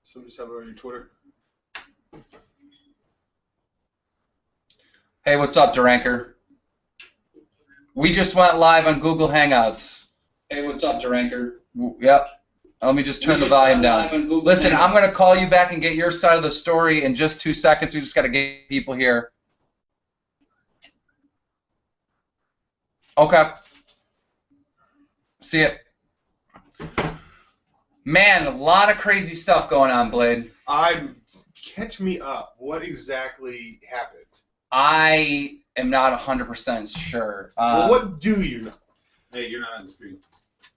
So just have it on your Twitter. Hey, what's up, DramaAlert? We just went live on Google Hangouts. Hey, what's up, DramaAlert? Yep. Let me just turn the volume down. Listen, I'm going to call you back and get your side of the story in just 2 seconds. We just got to get people here. Okay. See it. Man, a lot of crazy stuff going on, Blade. Catch me up. What exactly happened? I am not 100% sure. Well, what do you know? Hey, you're not on screen.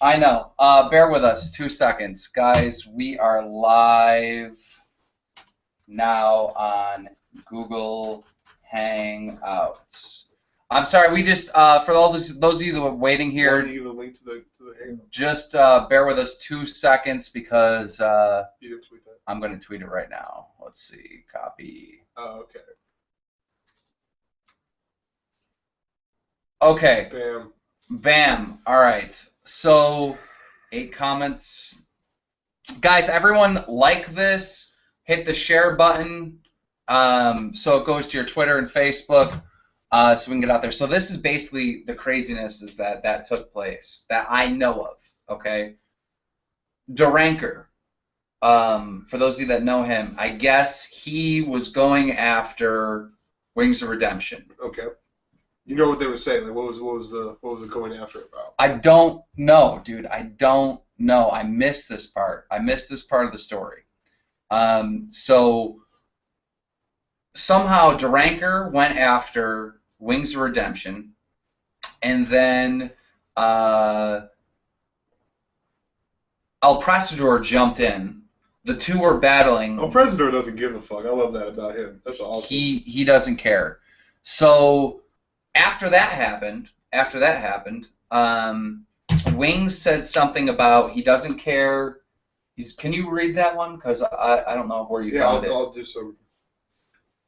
I know. Bear with us 2 seconds. Guys, we are live now on Google Hangouts. I'm sorry, we just, for all those of you that were waiting here, Give you the link to the Hangout. just bear with us 2 seconds because You didn't tweet that. I'm going to tweet it right now. Let's see. Copy. Oh, okay. Okay. Bam. Bam. All right. So, 8 comments. Guys, everyone like this. Hit the share button so it goes to your Twitter and Facebook so we can get out there. So this is basically the craziness is that took place that I know of, okay? DramaAlert, for those of you that know him, I guess he was going after Wings of Redemption. Okay. You know what they were saying? Like, what was it going after about? I don't know, dude. I don't know. I missed this part. I missed this part of the story. So somehow DramaAlert went after Wings of Redemption, and then ELPRESADOR jumped in. The two were battling. ELPRESADOR doesn't give a fuck. I love that about him. That's awesome. He doesn't care. So after that happened, Wings said something about he doesn't care. Can you read that one? Because I don't know where you found it. Yeah, I'll do some.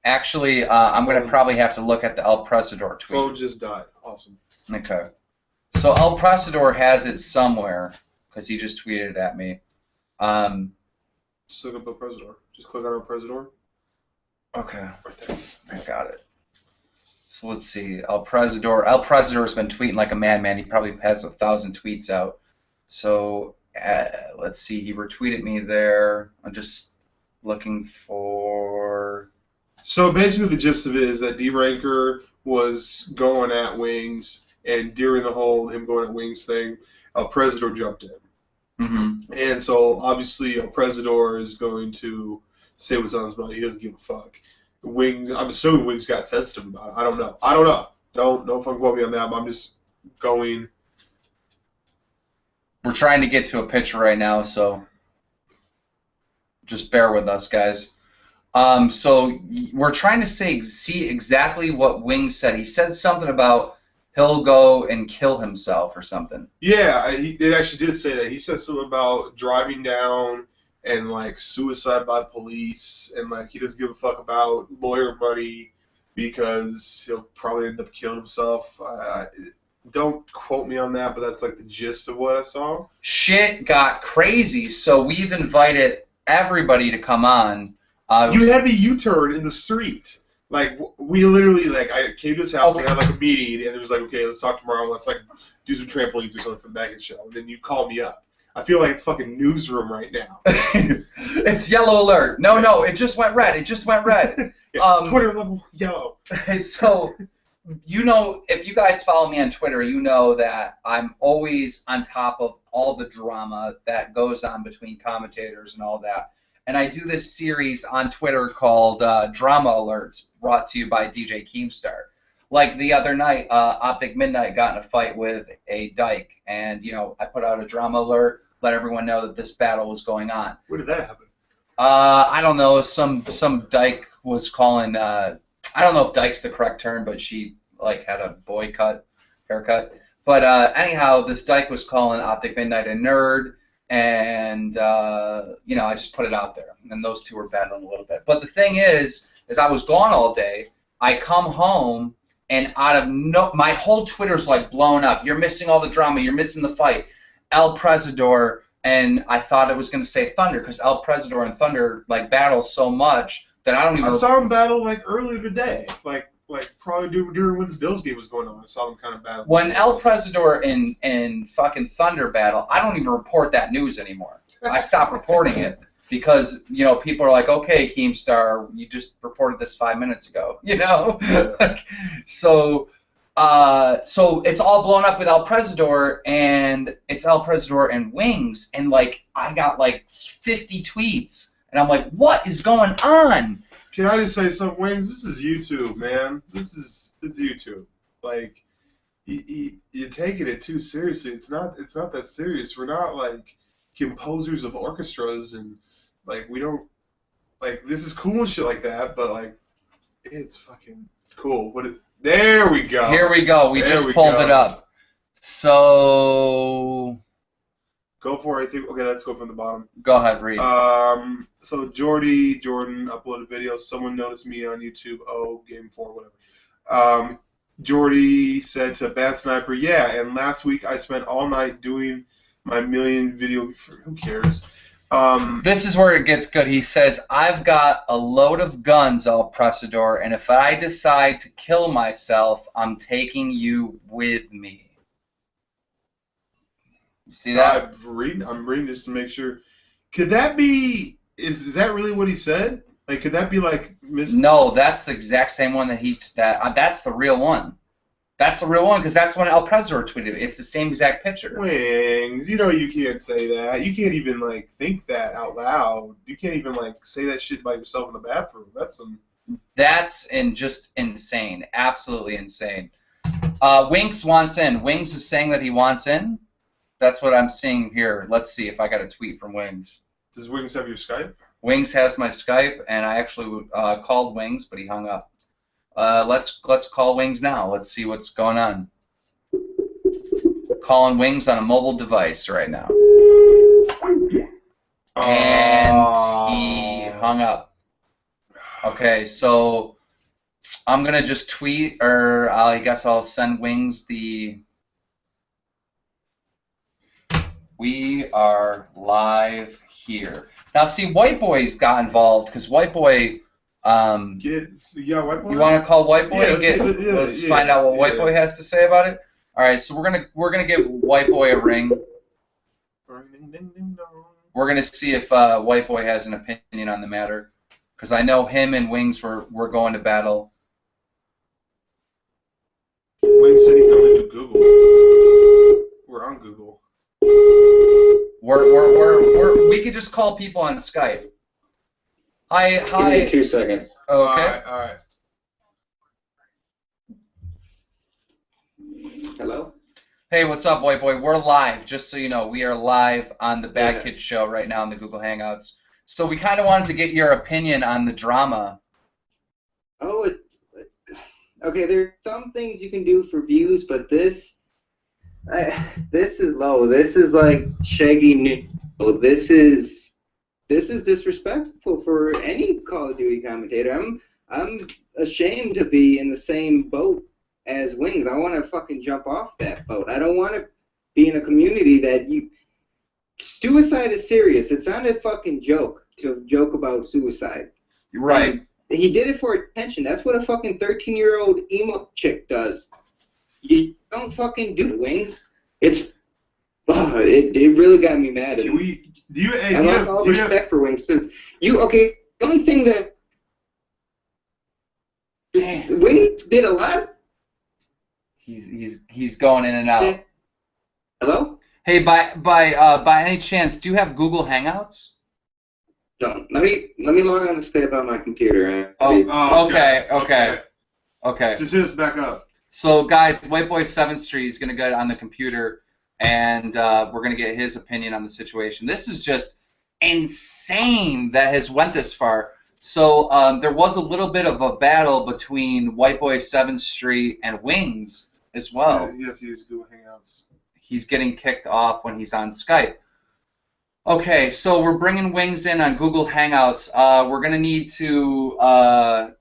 Actually, I'm going to probably have to look at the ELPRESADOR tweet. Phone just died. Awesome. Okay. So ELPRESADOR has it somewhere because he just tweeted it at me. Just look up ELPRESADOR. Just click on ELPRESADOR. Okay. Right there. I got it. So let's see. ELPRESADOR's been tweeting like a madman. He probably has 1,000 tweets out. So let's see. He retweeted me there. I'm just looking for. So basically, the gist of it is that DramaAlert was going at Wings, and during the whole him going at Wings thing, ELPRESADOR jumped in. Mm-hmm. And so obviously, ELPRESADOR is going to say what's on his mind. He doesn't give a fuck. Wings, I'm assuming Wings got sensitive about it. I don't know. Don't fucking quote me on that, but I'm just going. We're trying to get to a picture right now, so just bear with us, guys. So we're trying to see exactly what Wings said. He said something about he'll go and kill himself or something. Yeah, it actually did say that. He said something about driving down and like suicide by police, and like he doesn't give a fuck about lawyer money because he'll probably end up killing himself. Don't quote me on that, but that's like the gist of what I saw. Shit got crazy, so we've invited everybody to come on. You had me U-turn in the street. Like, we literally, like, I came to his house, we had, like, a meeting, and it was like, okay, let's talk tomorrow, let's, like, do some trampolines or something for the Megan show. And then you call me up. I feel like it's fucking newsroom right now. It's yellow alert. No, it just went red. It just went red. Yeah, Twitter level yellow. So, you know, if you guys follow me on Twitter, you know that I'm always on top of all the drama that goes on between commentators and all that. And I do this series on Twitter called Drama Alerts, brought to you by DJ Keemstar. Like the other night, Optic Midnight got in a fight with a dyke, and you know I put out a drama alert, let everyone know that this battle was going on. Where did that happen? I don't know. Some dyke was calling. I don't know if dyke's the correct term, but she like had a boy cut haircut. But anyhow, this dyke was calling Optic Midnight a nerd. And, you know, I just put it out there. And those two were battling a little bit. But the thing is I was gone all day. I come home, and my whole Twitter's, like, blown up. You're missing all the drama. You're missing the fight. ELPRESADOR and I thought it was going to say Thunder because ELPRESADOR and Thunder like battle so much that I don't even. I saw them battle like earlier today, like probably during when the Bills game was going on. I saw them kind of battle. When ELPRESADOR and fucking Thunder battle, I don't even report that news anymore. I stopped reporting it because people are like, okay, Keemstar, you just reported this 5 minutes ago, Yeah. So it's all blown up with ELPRESADOR, and it's ELPRESADOR and Wings, and like I got like 50 tweets, and I'm like, what is going on? Can I just say something, Wings? This is YouTube, man. It's YouTube. Like, you're taking it too seriously. It's not that serious. We're not like composers of orchestras, and like we don't like this is cool and shit like that. But like, it's fucking cool. There we go. Here we go. We just pulled it up. So go for it. I think. Okay, let's go from the bottom. Go ahead, read. So Jordan uploaded video. Someone noticed me on YouTube. Oh, game 4, whatever. Jordy said to Bad Sniper, yeah. And last week I spent all night doing my million video. Who cares? This is where it gets good. He says, I've got a load of guns, ELPRESADOR, and if I decide to kill myself, I'm taking you with me. You see that? I'm reading just to make sure. Could that be? Is that really what he said? Like, could that be like No, that's the exact same one that's the real one. That's the real one because that's when ELPRESADOR tweeted it. It's the same exact picture. Wings, you can't say that. You can't even like think that out loud. You can't even like say that shit by yourself in the bathroom. That's just insane. Absolutely insane. Wings wants in. Wings is saying that he wants in. That's what I'm seeing here. Let's see if I got a tweet from Wings. Does Wings have your Skype? Wings has my Skype, and I actually called Wings, but he hung up. Let's call Wings now. Let's see what's going on. Calling Wings on a mobile device right now. And he hung up. Okay, so I'm going to just tweet, or I guess I'll send Wings the... We are live here. Now, see, Whiteboy's got involved because Whiteboy... Whiteboy? You want to call Whiteboy? Yeah, let's find out what Whiteboy has to say about it. All right, so we're gonna give Whiteboy a ring. We're gonna see if Whiteboy has an opinion on the matter, because I know him and Wings were going to battle. Wings said he can only do Google. We're on Google. We could just call people on Skype. Hi. Give me 2 seconds. Okay. All right. Hello? Hey, what's up, Whiteboy? We're live, just so you know. We are live on the Bad Kid Show right now in the Google Hangouts. So we kind of wanted to get your opinion on the drama. Oh, okay, there are some things you can do for views, but this is low. This is like Shaggy New. This is disrespectful for any Call of Duty commentator. I'm ashamed to be in the same boat as Wings. I want to fucking jump off that boat. I don't want to be in a community that suicide is serious. It's not a fucking joke to joke about suicide. Right. He did it for attention. That's what a fucking 13-year-old emo chick does. You don't fucking do Wings. It really got me mad. I lost all respect for Wings. The only thing that Wings did a lot. He's going in and out. Hello? Hey, by any chance, do you have Google Hangouts? Don't. Let me log on to Skype on my computer. Okay. Just hit us back up. So, guys, Whiteboy7thst is going to go on the computer, and we're going to get his opinion on the situation. This is just insane that has went this far. So, there was a little bit of a battle between Whiteboy7thst and Wings as well. You have to use Google Hangouts. He's getting kicked off when he's on Skype. Okay, so we're bringing Wings in on Google Hangouts. We're going to need to, how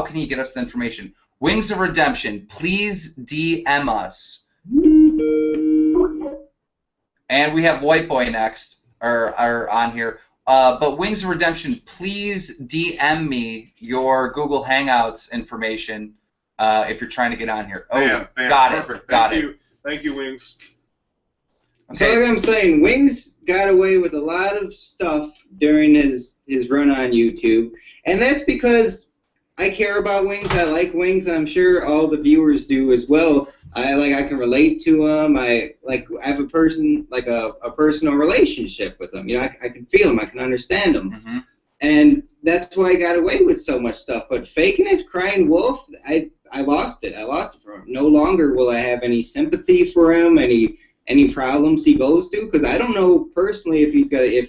can he get us the information? Wingsofredemption, please DM us. And we have Whiteboy next, or on here. But Wings of Redemption, please DM me your Google Hangouts information if you're trying to get on here. Oh, bam, got perfect. it. Got it. Thank you, Wings. So like I'm saying, Wings got away with a lot of stuff during his run on YouTube, and that's because I care about Wings. I like Wings, and I'm sure all the viewers do as well. I can relate to him. I have a personal relationship with him. You know, I can feel him. I can understand him, Mm-hmm. and that's why I got away with so much stuff. But faking it, crying wolf, I lost it. I lost it for him. No longer will I have any sympathy for him. Any problems he goes to, because I don't know personally if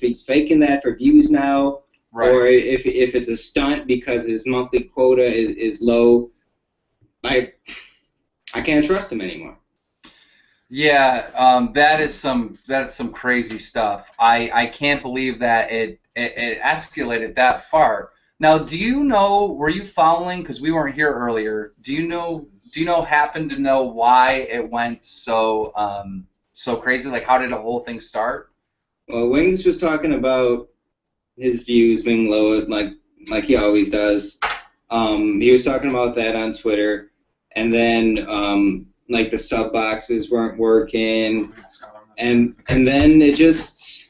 he's faking that for views now, Right. or if it's a stunt because his monthly quota is low. I can't trust him anymore. Yeah, that is some crazy stuff. I can't believe that it escalated that far. Now, do you know? Were you following? Because we weren't here earlier. Do you know? Happen to know why it went so crazy? Like, how did the whole thing start? Well, Wings was talking about his views being low, like he always does. He was talking about that on Twitter, and then like the sub boxes weren't working, and then it just,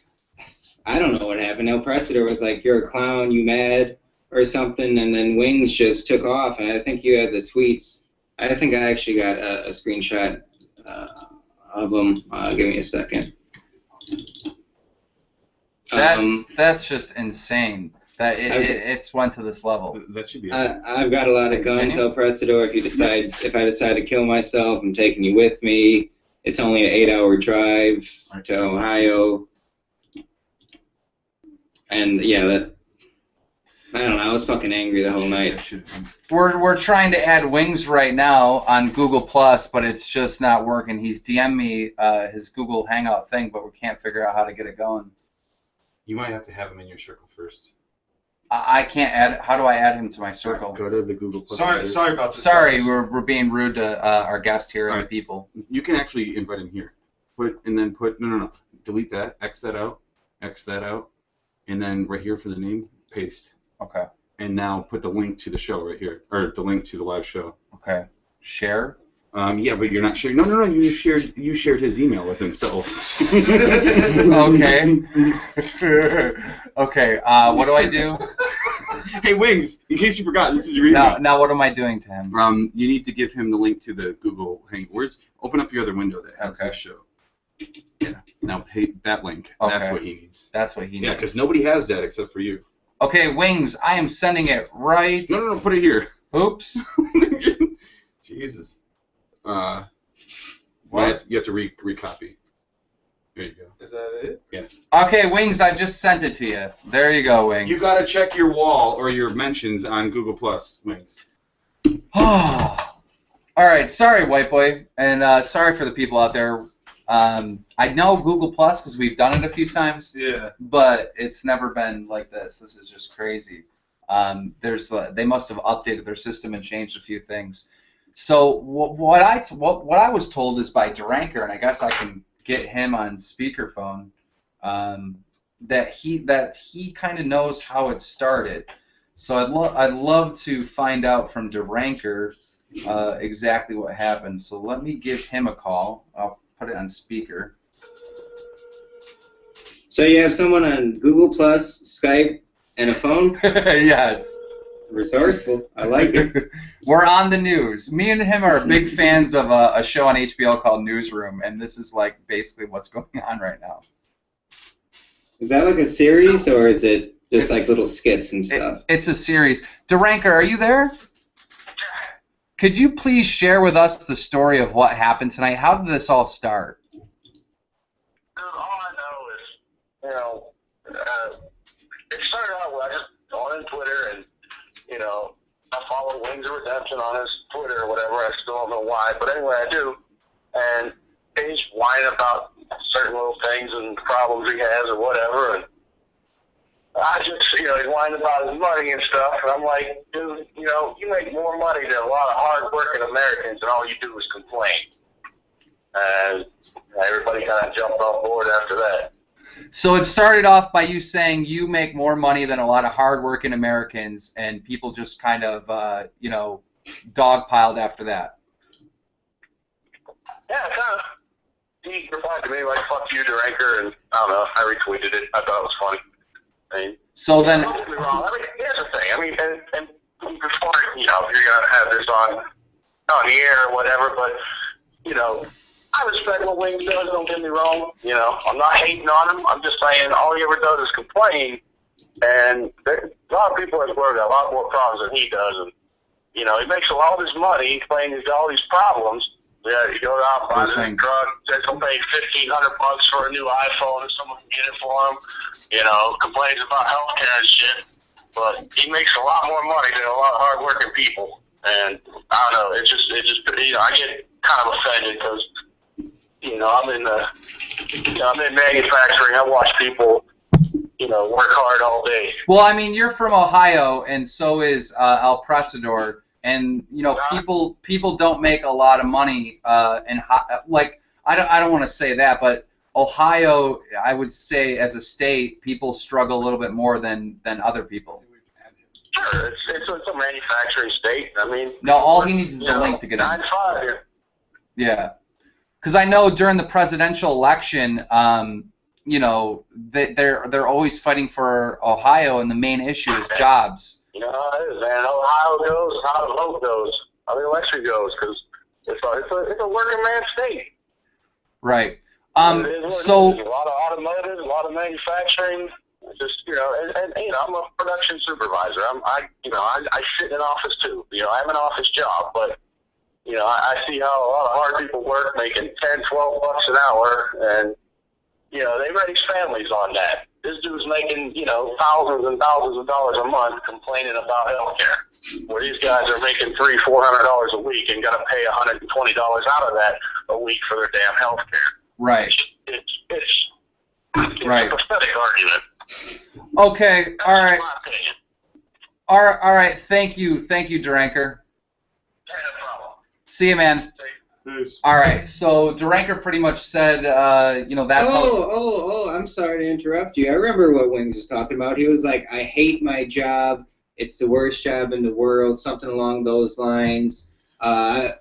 I don't know what happened. ELPRESADOR was like, "You're a clown, you mad?" or something, and then Wings just took off. And I think you had the tweets. I think I actually got a screenshot of them. Give me a second. That's just insane. That it's went to this level. That should be. I've got a lot of guns, ELPRESADOR. If I decide to kill myself, I'm taking you with me. It's only an 8-hour drive to Ohio. And yeah, I don't know. I was fucking angry the whole night. We're trying to add Wings right now on Google Plus, but it's just not working. He's DM'd me his Google Hangout thing, but we can't figure out how to get it going. You might have to have him in your circle first. I can't add. How do I add him to my circle? Go to the Google Plus. Sorry about this. Sorry, we're being rude to our guest here and the people. You can actually invite him here. No. Delete that. X that out, and then right here for the name, paste. Okay. And now put the link to the show right here, or the link to the live show. Okay. Share. Yeah, but you're not sharing. No. You shared his email with himself. Okay. Okay. What do I do? Hey, Wings. In case you forgot, this is your email. Now what am I doing to him? You need to give him the link to the Google Hangouts. Open up your other window that has this show. Yeah. Now pay that link. Okay. That's what he needs. That's what he needs. Yeah, because nobody has that except for you. Okay, Wings. I am sending it right. No. Put it here. Oops. Jesus. What? You have to recopy. There you go. Is that it? Yeah. Okay, Wings, I just sent it to you. There you go, Wings. You gotta check your wall or your mentions on Google Plus, Wings. All right, sorry, White Boy, and sorry for the people out there. I know Google Plus because we've done it a few times. Yeah. But it's never been like this. This is just crazy. They must have updated their system and changed a few things. So what I was told is by DramaAlert, and I guess I can get him on speakerphone, that he kind of knows how it started. So I'd love to find out from DramaAlert exactly what happened. So let me give him a call. I'll put it on speaker. So you have someone on Google Plus, Skype, and a phone? Yes. Resourceful. I like it. We're on the news. Me and him are big fans of a show on HBO called Newsroom, and this is like basically what's going on right now. Is that like a series, or is it just like little skits and stuff? It's a series. DramaAlert, are you there? Could you please share with us the story of what happened tonight? How did this all start? Dude, all I know is, it started out with I just on Twitter and, I follow Wings of Redemption on his Twitter or whatever. I still don't know why, but anyway, I do. And he's whining about certain little things and problems he has or whatever. And I just, he's whining about his money and stuff. And I'm like, dude, you make more money than a lot of hard-working Americans, and all you do is complain. and everybody kind of jumped on board after that. So it started off by you saying you make more money than a lot of hardworking Americans, and people just kind of, you know, dogpiled after that. Yeah, kind of. He replied to me like, fuck you, DramaAlert, and I don't know, I retweeted it. I thought it was funny. I mean, So then... don't get me wrong. I mean, here's the thing. I mean, and before, you know, you're going to have this on the air or whatever, but, you know, I respect what Wings does, don't get me wrong. You know, I'm not hating on him. I'm just saying all he ever does is complain, and a lot of people in this world got a lot more problems than he does, and, you know, he makes all this money, claiming he's got all these problems. Yeah, you go out, buy this drug, says he'll pay $1,500 for a new iPhone if someone can get it for him. You know, complains about healthcare and shit. But he makes a lot more money than a lot of hardworking people. And I don't know, it just, you know, I get kind of offended because, you know, I'm in manufacturing. I watch people, you know, work hard all day. Well, I mean, you're from Ohio, and so is ELPRESADOR. And you know, people don't make a lot of money, and like I don't want to say that, but Ohio, I would say as a state, people struggle a little bit more than other people. Sure, it's a manufacturing state. I mean, no, all he needs is the link to get in. Yeah, because I know during the presidential election, you know, they're always fighting for Ohio, and the main issue is jobs. You know how it is, man. Ohio goes, how the vote goes, how the election goes, because it's a working man state. Right. So a lot of automotive, a lot of manufacturing. Just, you know, and you know, I'm a production supervisor. I sit in an office too. You know, I have an office job, but you know, I see how a lot of hard people work, making $10, $12 an hour, and you know, they raise families on that. This dude's making, you know, thousands and thousands of dollars a month complaining about healthcare, where these guys are making $300, $400 a week and got to pay $120 out of that a week for their damn healthcare. Right. It's right. a pathetic argument. Okay. That's all right. my opinion. All right. Thank you, DramaAlert. Yeah, no problem. See you, man. Peace. All right, so DramaAlert pretty much said, you know, that's Oh, I'm sorry to interrupt you. I remember what Wings was talking about. He was like, I hate my job. It's the worst job in the world, something along those lines. I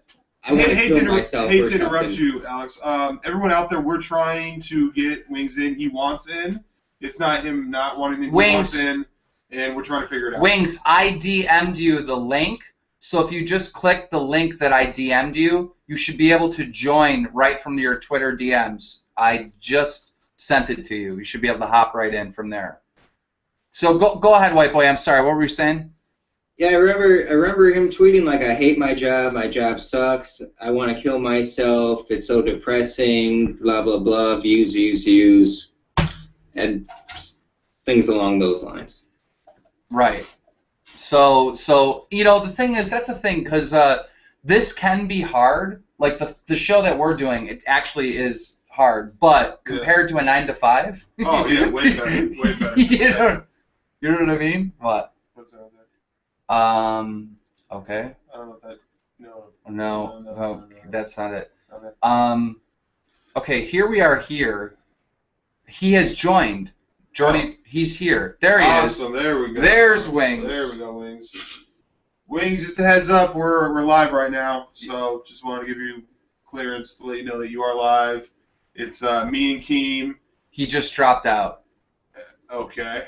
hate to interrupt you, Alex. Everyone out there, we're trying to get Wings in. He wants in. It's not him not wanting in. He wants in, and we're trying to figure it out. Wings, I DM'd you the link, so if you just click the link that I DM'd you, you should be able to join right from your Twitter DMs. I just sent it to you. You should be able to hop right in from there. So go ahead, White Boy. I'm sorry. What were you saying? Yeah, I remember him tweeting like, I hate my job sucks, I want to kill myself, it's so depressing, blah, blah, blah, views, and things along those lines. Right. So you know, the thing is, that's the thing, because this can be hard. Like the show that we're doing, it actually is hard, but compared to a 9 to 5. Oh yeah, way better, way better. you know what I mean? What? What's that? Okay. I don't know if that. No, that's not it. Okay. Okay, here we are here. He has joined. Jordan, he's here. There he is. Awesome, there we go. There's Wings. There we go, Wings. Wings, just a heads up, we're live right now, so just want to give you clearance to let you know that you are live. It's me and Keem. He just dropped out. Okay.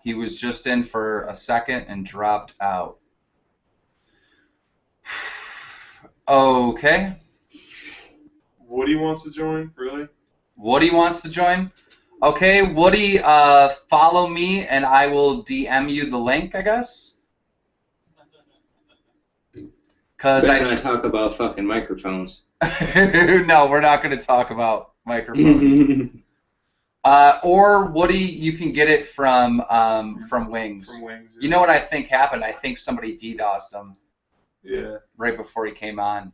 He was just in for a second and dropped out. Okay. Woody wants to join, really? Woody wants to join? Okay, Woody, follow me and I will DM you the link, I guess? Because We're going to talk about fucking microphones. No, we're not going to talk about microphones. Or Woody, you can get it from Wings. From Wings. Yeah. You know what I think happened? I think somebody DDoSed him. Yeah. Right before he came on.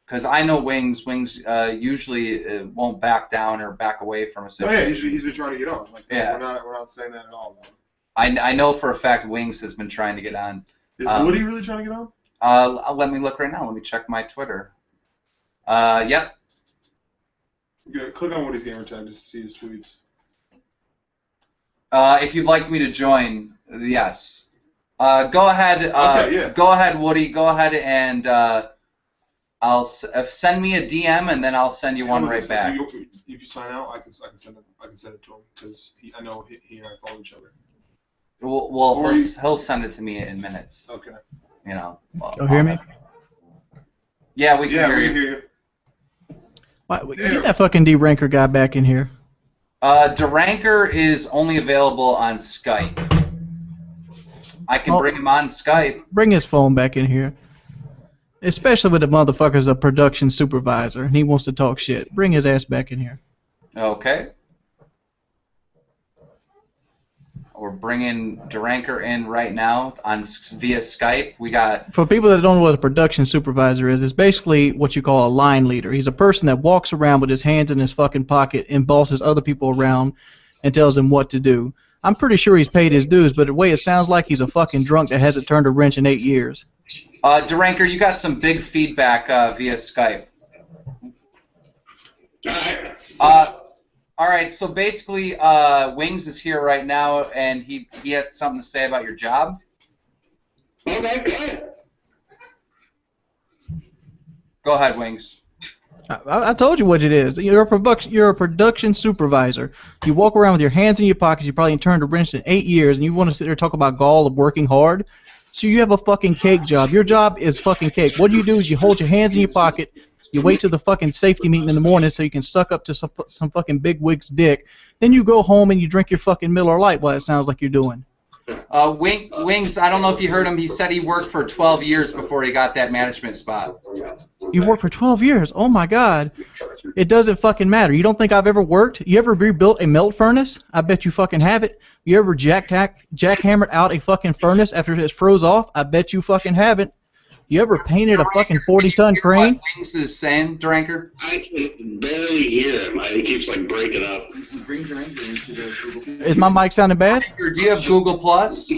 Because I know Wings usually won't back down or back away from a situation. Oh yeah, he's been trying to get on. Like, yeah. We're not saying that at all. No. I know for a fact Wings has been trying to get on. Is Woody really trying to get on? Let me look right now. Let me check my Twitter. Yep. Yeah, click on WoodysGamerTag just to see his tweets. If you'd like me to join, yes. Go ahead. Okay, yeah. Go ahead, Woody. Go ahead and send me a DM, and then I'll send you one right back. If you sign out, I can send it to him because I know he and I follow each other. Well, he'll send it to me in minutes. Okay. You know. You hear me? Yeah, we can hear you. Why, get that fucking DramaAlert guy back in here. DramaAlert is only available on Skype. I can bring him on Skype. Bring his phone back in here. Especially with the motherfucker's a production supervisor and he wants to talk shit. Bring his ass back in here. Okay. We're bringing DramaAlert in right now via Skype. We got... For people that don't know what a production supervisor is, it's basically what you call a line leader. He's a person that walks around with his hands in his fucking pocket and bosses other people around and tells them what to do. I'm pretty sure he's paid his dues, but the way it sounds like he's a fucking drunk that hasn't turned a wrench in 8 years. DramaAlert, you got some big feedback via Skype. All right, so basically, Wings is here right now, and he has something to say about your job. Okay, good. Go ahead, Wings. I told you what it is. You're a production supervisor. You walk around with your hands in your pockets. You probably ain't turned a wrench in 8 years, and you want to sit there and talk about gall of working hard. So you have a fucking cake job. Your job is fucking cake. What you do is you hold your hands in your pocket. You wait till the fucking safety meeting in the morning so you can suck up to some fucking big wig's dick. Then you go home and you drink your fucking Miller Lite while it sounds like you're doing. Wings, I don't know if you heard him. He said he worked for 12 years before he got that management spot. You worked for 12 years? Oh my God. It doesn't fucking matter. You don't think I've ever worked? You ever rebuilt a melt furnace? I bet you fucking have it. You ever jackhammered out a fucking furnace after it's froze off? I bet you fucking haven't. You ever painted a fucking 40-ton crane? What Wings is saying, DramaAlert? I can barely hear him. He keeps like breaking up. Bring DramaAlert into the Google. Is my mic sounding bad? Do you have Google Plus?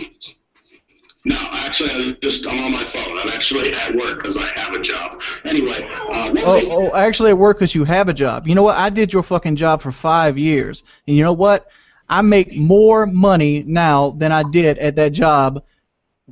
No, actually, I'm on my phone. I'm actually at work because I have a job. Anyway. Actually at work because you have a job. You know what? I did your fucking job for 5 years. And you know what? I make more money now than I did at that job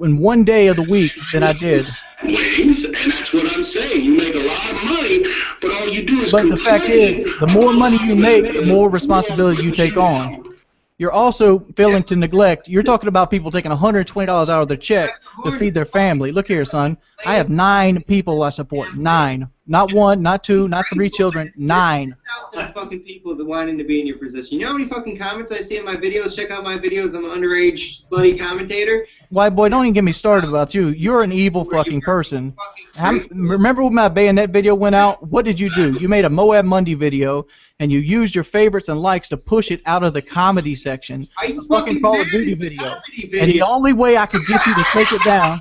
in 1 day of the week than I did. Wings, and that's what I'm saying. You make a lot of money, but all you do is But the fact is, the more money you make, the more responsibility you take on. You're also failing to neglect. You're talking about people taking $120 out of their check to feed their family. Look here, son. I have 9 people I support. 9. Not 1, not 2, not 3 children. 9. Fucking people that wanting to be in your position. You know how many fucking comments I see in my videos? Check out my videos. I'm an underage slutty commentator. White boy, don't even get me started about you. You're an evil fucking person. Remember when my bayonet video went out? What did you do? You made a Moab Monday video, and you used your favorites and likes to push it out of the comedy section. The fucking Call of Duty video. And the only way I could get you to take it down...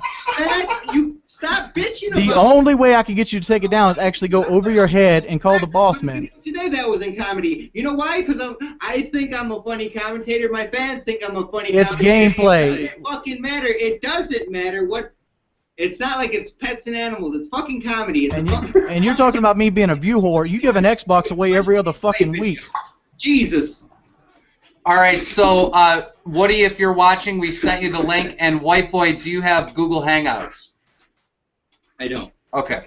Stop bitching The only way I could get you to take it down is actually go over your head and call the boss man. Today that was in comedy. You know why? Because I think I'm a funny commentator. My fans think I'm a funny It's commentator. gameplay. It doesn't fucking matter. It doesn't matter what. It's not like it's pets and animals. It's fucking comedy. And you're talking about me being a view whore. You give an Xbox away every other fucking week. Jesus. All right, so Woody, if you're watching, we sent you the link. And Whiteboy, do you have Google Hangouts? I don't. Okay.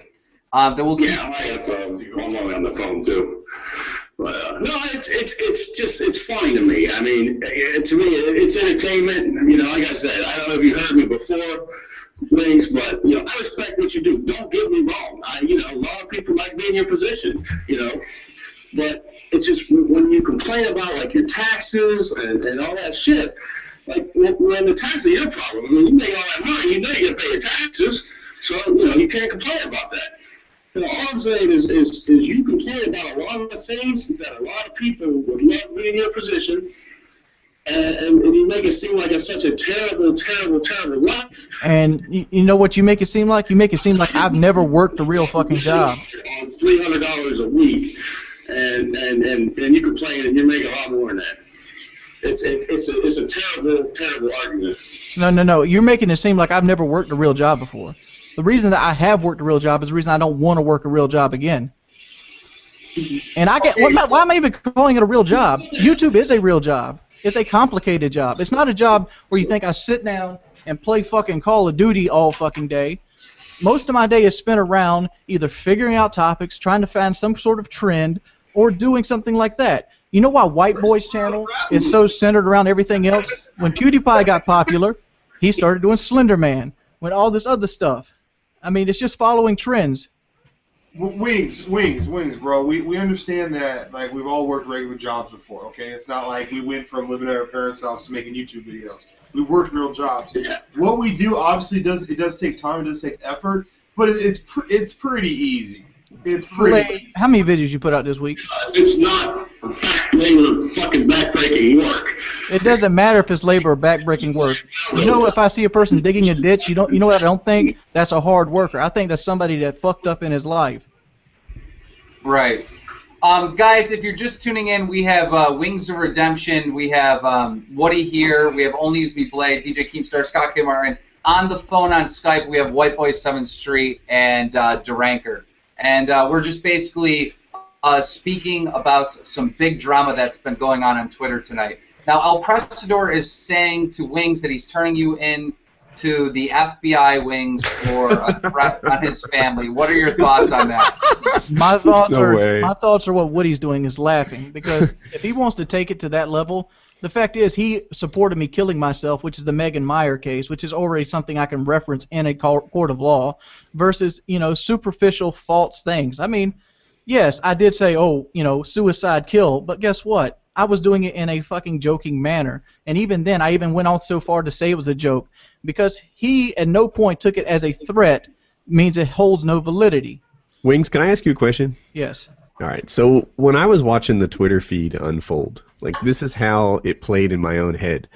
Then we'll keep... Yeah, I'm only on the phone too. But no, it's funny to me. I mean, to me, it's entertainment. You know, like I said, I don't know if you heard me before, Wings, but you know, I respect what you do. Don't get me wrong. You know, a lot of people like being in your position. You know, but it's just when you complain about like your taxes and all that shit. Like when the taxes are your problem. I mean, you make all that money, you know you gotta pay your taxes. So, you know, you can't complain about that. You know, all I'm saying is you complain about a lot of the things that a lot of people would love being in your position, and you make it seem like it's such a terrible, terrible, terrible life. And you know what you make it seem like? You make it seem like I've never worked a real fucking job. On $300 a week, and you complain and you make a lot more than that. It's a terrible, terrible argument. No. You're making it seem like I've never worked a real job before. The reason that I have worked a real job is the reason I don't want to work a real job again. And I get why am I even calling it a real job? YouTube is a real job. It's a complicated job. It's not a job where you think I sit down and play fucking Call of Duty all fucking day. Most of my day is spent around either figuring out topics, trying to find some sort of trend, or doing something like that. You know why Whiteboy's channel is so centered around everything else? When PewDiePie got popular, he started doing Slender Man, when all this other stuff. I mean, it's just following trends. Wings, bro. We understand that, like, we've all worked regular jobs before, okay? It's not like we went from living at our parents' house to making YouTube videos. We've worked real jobs. Yeah. What we do, obviously, does take time, it does take effort, but it's pretty easy. It's pretty easy. How many videos you put out this week? It's not fact labor fucking backbreaking work. It doesn't matter if it's labor or backbreaking work. You know, if I see a person digging a ditch, you know what I don't think? That's a hard worker. I think that's somebody that fucked up in his life. Right. Guys, if you're just tuning in, we have Wings of Redemption. We have Woody here. We have ONLYUSEmeBLADE, DJ Keemstar, Scott K. Martin. On the phone on Skype, we have Whiteboy7thst and xDeranker. And we're just basically speaking about some big drama that's been going on Twitter tonight. Now, ELPRESADOR is saying to Wings that he's turning you in to the FBI, Wings, for a threat on his family. What are your thoughts on that? My thoughts are what Woody's doing is laughing, because if he wants to take it to that level, the fact is he supported me killing myself, which is the Megan Meyer case, which is already something I can reference in a court of law, versus, you know, superficial false things. I mean, yes, I did say, oh, you know, suicide kill, but guess what? I was doing it in a fucking joking manner. And even then, I even went on so far to say it was a joke, because he at no point took it as a threat, means it holds no validity. Wings, can I ask you a question? Yes. All right. So when I was watching the Twitter feed unfold, like, this is how it played in my own head.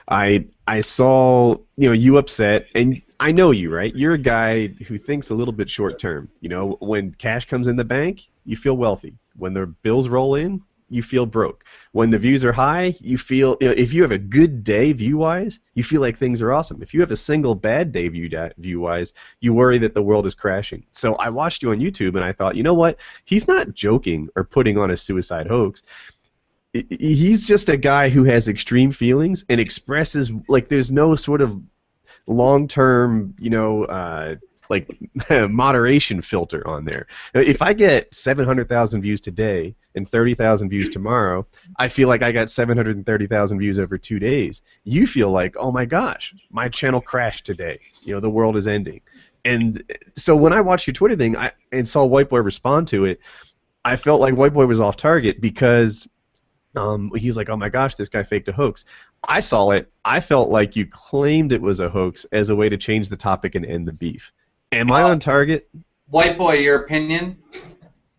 I saw, you know, you upset, and I know you, right? You're a guy who thinks a little bit short term. You know, when cash comes in the bank, you feel wealthy. When the bills roll in, you feel broke. When the views are high, you feel, you know, if you have a good day view-wise, you feel like things are awesome. If you have a single bad day view-wise, you worry that the world is crashing. So I watched you on YouTube, and I thought, you know what? He's not joking or putting on a suicide hoax. He's just a guy who has extreme feelings and expresses, like, there's no sort of long-term, you know, like moderation filter on there. If I get 700,000 views today and 30,000 views tomorrow, I feel like I got 730,000 views over 2 days. You feel like, oh my gosh, my channel crashed today. You know, the world is ending. And so when I watched your Twitter thing and saw Whiteboy respond to it, I felt like Whiteboy was off target, because he's like, oh my gosh, this guy faked a hoax. I saw it. I felt like you claimed it was a hoax as a way to change the topic and end the beef. Am I on target? Whiteboy, your opinion?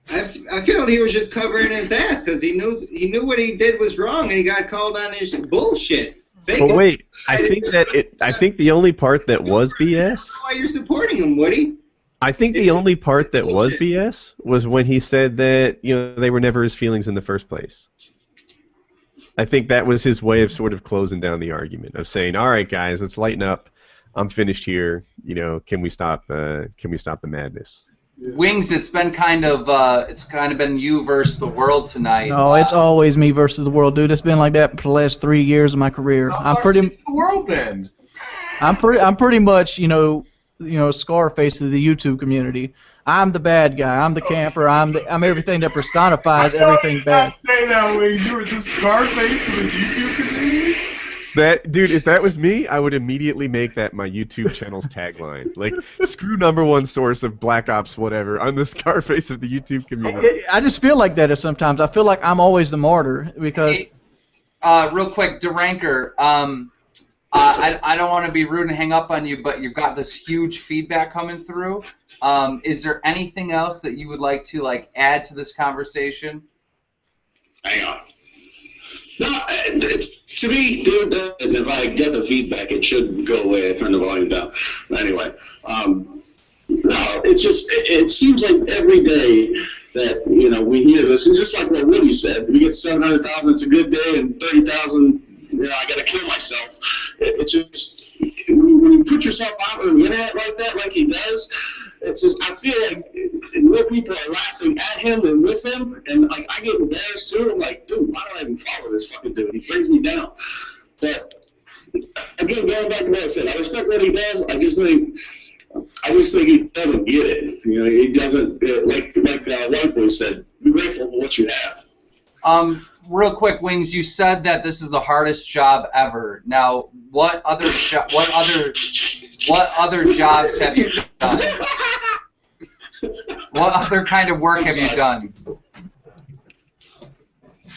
I feel he was just covering his ass, because he knew what he did was wrong, and he got called on his bullshit. But wait, I think the only part that was BS. That's why you're supporting him, Woody. I think the only part that was BS was when he said that, you know, they were never his feelings in the first place. I think that was his way of sort of closing down the argument, of saying, all right, guys, let's lighten up. I'm finished here. You know, can we stop the madness? Wings, it's kind of been you versus the world tonight. No, it's always me versus the world, dude. It's been like that for the last 3 years of my career. I'm pretty the world then. I'm pretty much, you know, Scarface of the YouTube community. I'm the bad guy. I'm the camper. I'm everything that personifies everything bad. Say that way. You were the Scarface of the YouTube community. That dude, if that was me, I would immediately make that my YouTube channel's tagline. Like, screw #1 source of Black Ops whatever. I'm the Scarface of the YouTube community. I just feel like that sometimes. I feel like I'm always the martyr, because. Hey, real quick, xDeranker. I don't want to be rude and hang up on you, but you've got this huge feedback coming through. Is there anything else that you would like to add to this conversation? Hang on. No, to me, dude, if I get the feedback, it should go away. I turn the volume down. Anyway, no, it's just, it seems like every day that, you know, we hear this, and just like what Woody said, we get 700,000, it's a good day, and 30,000, you know, I got to kill myself. It's just, when you put yourself out on the internet like that, like he does, it's just, I feel like more people are laughing at him than with him, and like I get embarrassed too. I'm like, dude, why do I even follow this fucking dude? He brings me down. But again, going back to what I said, I respect what he does. I just think he doesn't get it. You know, he doesn't like Whiteboy said. Be grateful for what you have. Real quick, Wings, you said that this is the hardest job ever. Now, what other jobs have you done? What other kind of work have you done?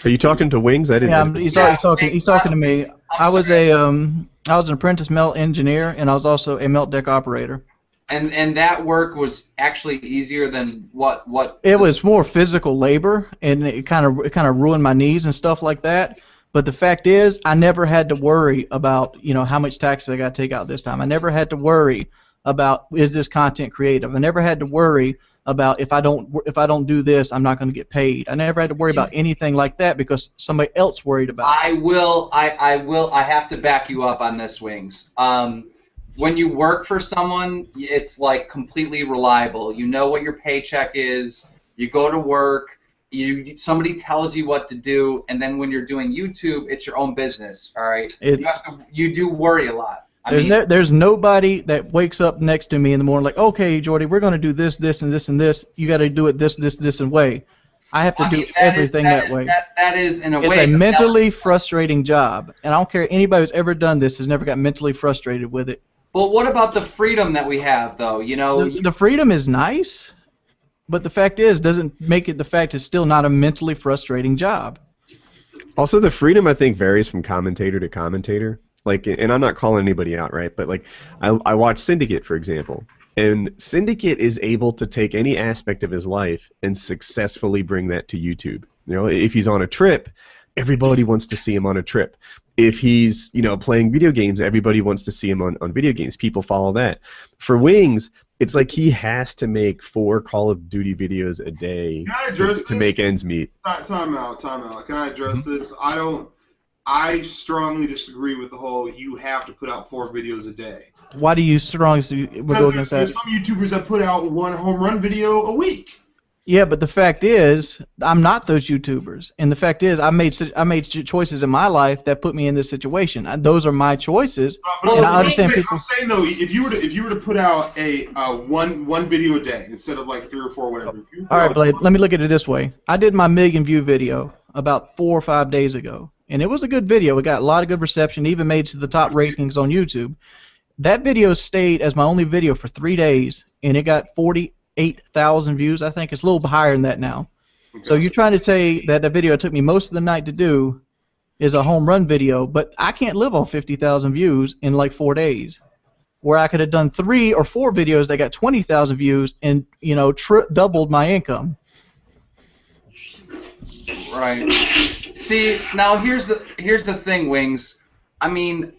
Are you talking to Wings? I didn't. Yeah, he's talking to me. I was an apprentice melt engineer, and I was also a melt deck operator. And that work was actually easier than what? It was more physical labor, and it kind of ruined my knees and stuff like that. But the fact is, I never had to worry about how much taxes I got to take out this time. I never had to worry about is this content creative. I never had to worry about if I don't do this, I'm not going to get paid. I never had to worry about anything like that because somebody else worried about it. I have to back you up on this, Wings. When you work for someone, it's like completely reliable. You know what your paycheck is. You go to work. Somebody tells you what to do, and then when you're doing YouTube, it's your own business. All right. You do worry a lot. There's nobody that wakes up next to me in the morning like, okay, Jordy, we're going to do this, this, and this, and this. You got to do it this, and way. I have to do everything that way. That is, in a way, it's a mentally frustrating job, and I don't care. Anybody who's ever done this has never got mentally frustrated with it. But what about the freedom that we have, though? The freedom is nice, but the fact is, doesn't make it the fact it's still not a mentally frustrating job. Also, the freedom, I think, varies from commentator to commentator. Like, and I'm not calling anybody out, right? But like, I watch Syndicate, for example, and Syndicate is able to take any aspect of his life and successfully bring that to YouTube. If he's on a trip, everybody wants to see him on a trip. If he's, playing video games, everybody wants to see him on video games. People follow that. For Wings, it's like he has to make 4 Call of Duty videos a day to make ends meet. Time out. Can I address this? I strongly disagree with the whole you have to put out 4 videos a day. Why do you strongly go against that? There's some YouTubers that put out 1 home run video a week. Yeah, but the fact is, I'm not those YouTubers, and the fact is, I made choices in my life that put me in this situation. Those are my choices, and I understand people. I'm saying though, if you were to put out a one video a day instead of like 3 or 4, whatever. All right, Blade. Let me look at it this way. I did my 1 million view video about 4 or 5 days ago, and it was a good video. It got a lot of good reception. It even made it to the top rankings on YouTube. That video stayed as my only video for 3 days, and it got 48,000 views. I think it's a little higher than that now. Okay. So you're trying to say that the video it took me most of the night to do is a home run video, but I can't live on 50,000 views in like 4 days. Where I could have done 3 or 4 videos that got 20,000 views and doubled my income. Right. See, now here's the thing, Wings. I mean,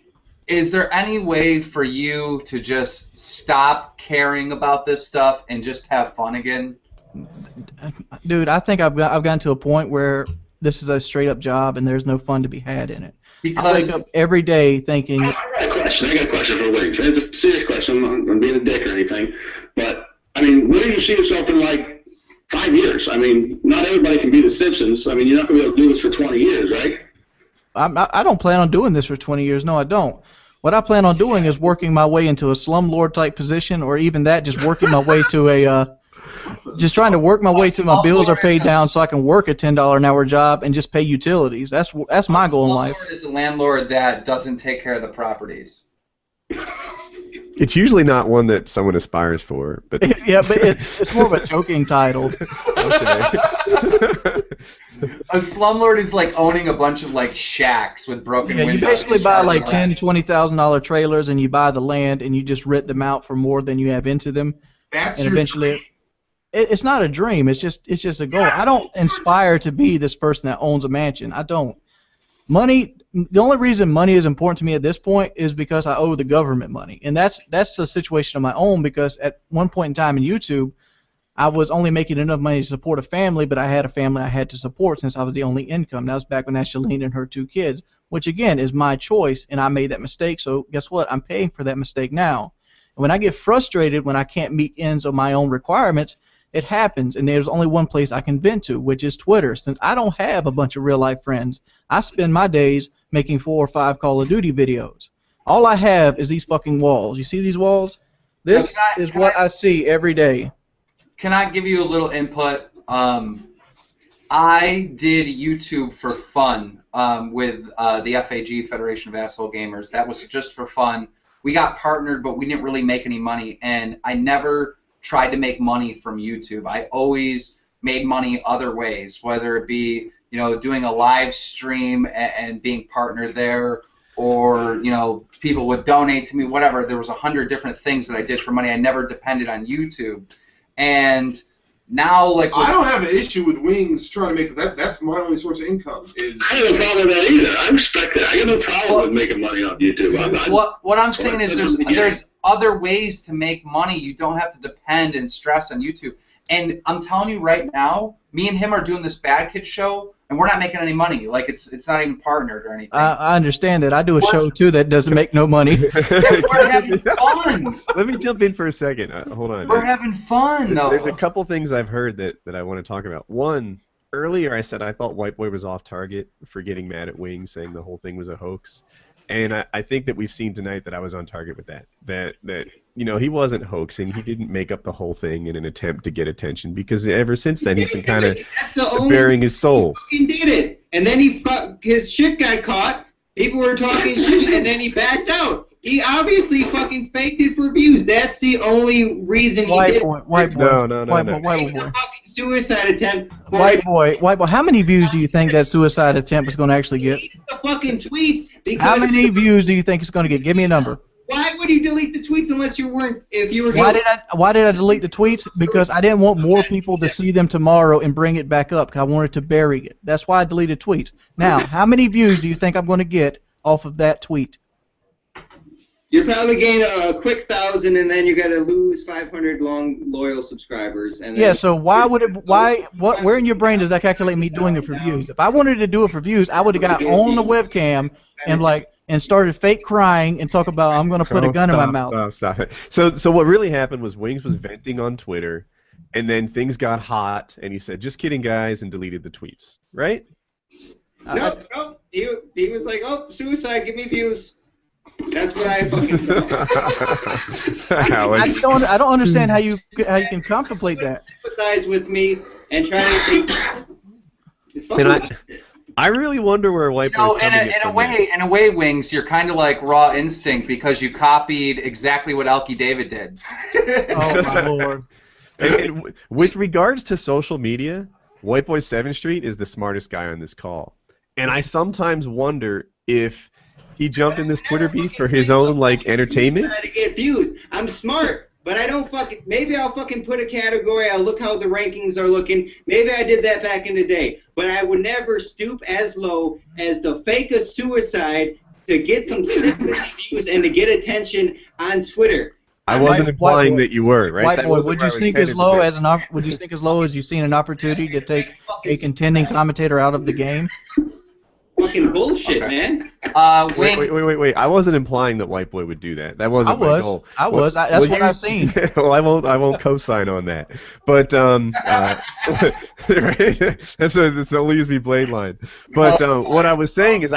is there any way for you to just stop caring about this stuff and just have fun again? Dude, I think I've gotten to a point where this is a straight up job and there's no fun to be had in it. Because I wake up every day thinking. I got a question for Wings. It's a serious question. I'm being a dick or anything, but I mean, where do you see yourself in like 5 years? I mean, not everybody can be the Simpsons. I mean, you're not going to be able to do this for 20 years, right? I don't plan on doing this for 20 years. No, I don't. What I plan on doing is working my way into a slumlord type position, or even that, just working my way to a, just trying to work my way to my bills are paid down so I can work a $10 an hour job and just pay utilities. That's my goal in life. A slumlord is a landlord that doesn't take care of the properties. It's usually not one that someone aspires for, but yeah, but it's more of a joking title. Okay. A slumlord is like owning a bunch of like shacks with broken windows. You basically buy like $10,000-$20,000 trailers, and you buy the land, and you just rent them out for more than you have into them. That's and eventually, it's not a dream. It's just a goal. I don't aspire to be this person that owns a mansion. I don't. Money. The only reason money is important to me at this point is because I owe the government money, and that's a situation of my own. Because at one point in time in YouTube, I was only making enough money to support a family, but I had a family I had to support since I was the only income. That was back when Ashley and her 2 kids, which again is my choice, and I made that mistake. So guess what? I'm paying for that mistake now. When I get frustrated when I can't meet ends of my own requirements, it happens, and there's only one place I can vent to, which is Twitter. Since I don't have a bunch of real-life friends, I spend my days making 4 or 5 Call of Duty videos. All I have is these fucking walls. You see these walls? This is what I see every day. Can I give you a little input? I did YouTube for fun with the FAG, Federation of Asshole Gamers. That was just for fun. We got partnered, but we didn't really make any money, and I never tried to make money from YouTube. I always made money other ways, whether it be, you know, doing a live stream and being partnered there, or, you know, people would donate to me, whatever. There was 100 different things that I did for money. I never depended on YouTube. And now, like, I don't have an issue with Wings trying to make that. That's my only source of income. I have a problem with that either. I respect it. I got no problem with making money off YouTube. What I'm saying is there's other ways to make money. You don't have to depend and stress on YouTube. And I'm telling you right now, me and him are doing this Bad Kid show, and we're not making any money. Like, it's not even partnered or anything. I understand that. I do a show, too, that doesn't make no money. We're having fun. Let me jump in for a second. Hold on. We're having fun, though. There's a couple things I've heard that I want to talk about. One, earlier I said I thought Whiteboy was off target for getting mad at Wings, saying the whole thing was a hoax. And I think that we've seen tonight that I was on target with that. That you know, he wasn't hoaxing. He didn't make up the whole thing in an attempt to get attention, because ever since then he's been kind of bearing his soul. He did it, and then his shit got caught. People were talking shit, and then he backed out. He obviously fucking faked it for views. That's the only reason he did it. White boy. No. Fucking suicide attempt. White boy. How many views do you think that suicide attempt is going to actually get? The fucking tweets. Because How many views do you think it's going to get? Give me a number. Why would you delete the tweets unless you weren't? If you were. Why did I delete the tweets? Because I didn't want more people to see them tomorrow and bring it back up. Because I wanted to bury it. That's why I deleted tweets. Now, how many views do you think I'm going to get off of that tweet? You'll probably gain a quick 1,000, and then you got to lose 500 loyal subscribers. And then yeah. So why would it? Where in your brain does that calculate me doing it for views? If I wanted to do it for views, I would have got on the webcam and started fake crying and talk about I'm going to put a gun in my mouth. Stop it. So what really happened was Wings was venting on Twitter, and then things got hot, and he said, "Just kidding, guys," and deleted the tweets. Right? No. He was like, "Oh, suicide, give me views." That's what I fucking thought. I don't understand how you can contemplate that. Sympathize with me and try to take. It's fucking. I really wonder where Whiteboy's coming in a way, Wings, you're kind of like Raw Instinct, because you copied exactly what Elky David did. Oh my lord! And with regards to social media, Whiteboy7thst is the smartest guy on this call, and I sometimes wonder if he jumped in this Twitter beef for his own entertainment. To get views. I'm smart, but I don't fucking. Maybe I'll fucking put a category. I'll look how the rankings are looking. Maybe I did that back in the day, but I would never stoop as low as to fake a suicide to get some sympathy views and to get attention on Twitter. I wasn't implying that you were, right? Whiteboy, would you think as low as you've seen an opportunity to take a contending commentator out of the game? Fucking bullshit, man. Wait. I wasn't implying that Whiteboy would do that. That wasn't my goal. That's what I've seen. Well, I won't co-sign on that. But that's the ONLYUSEmeBLADE line. But what I was saying is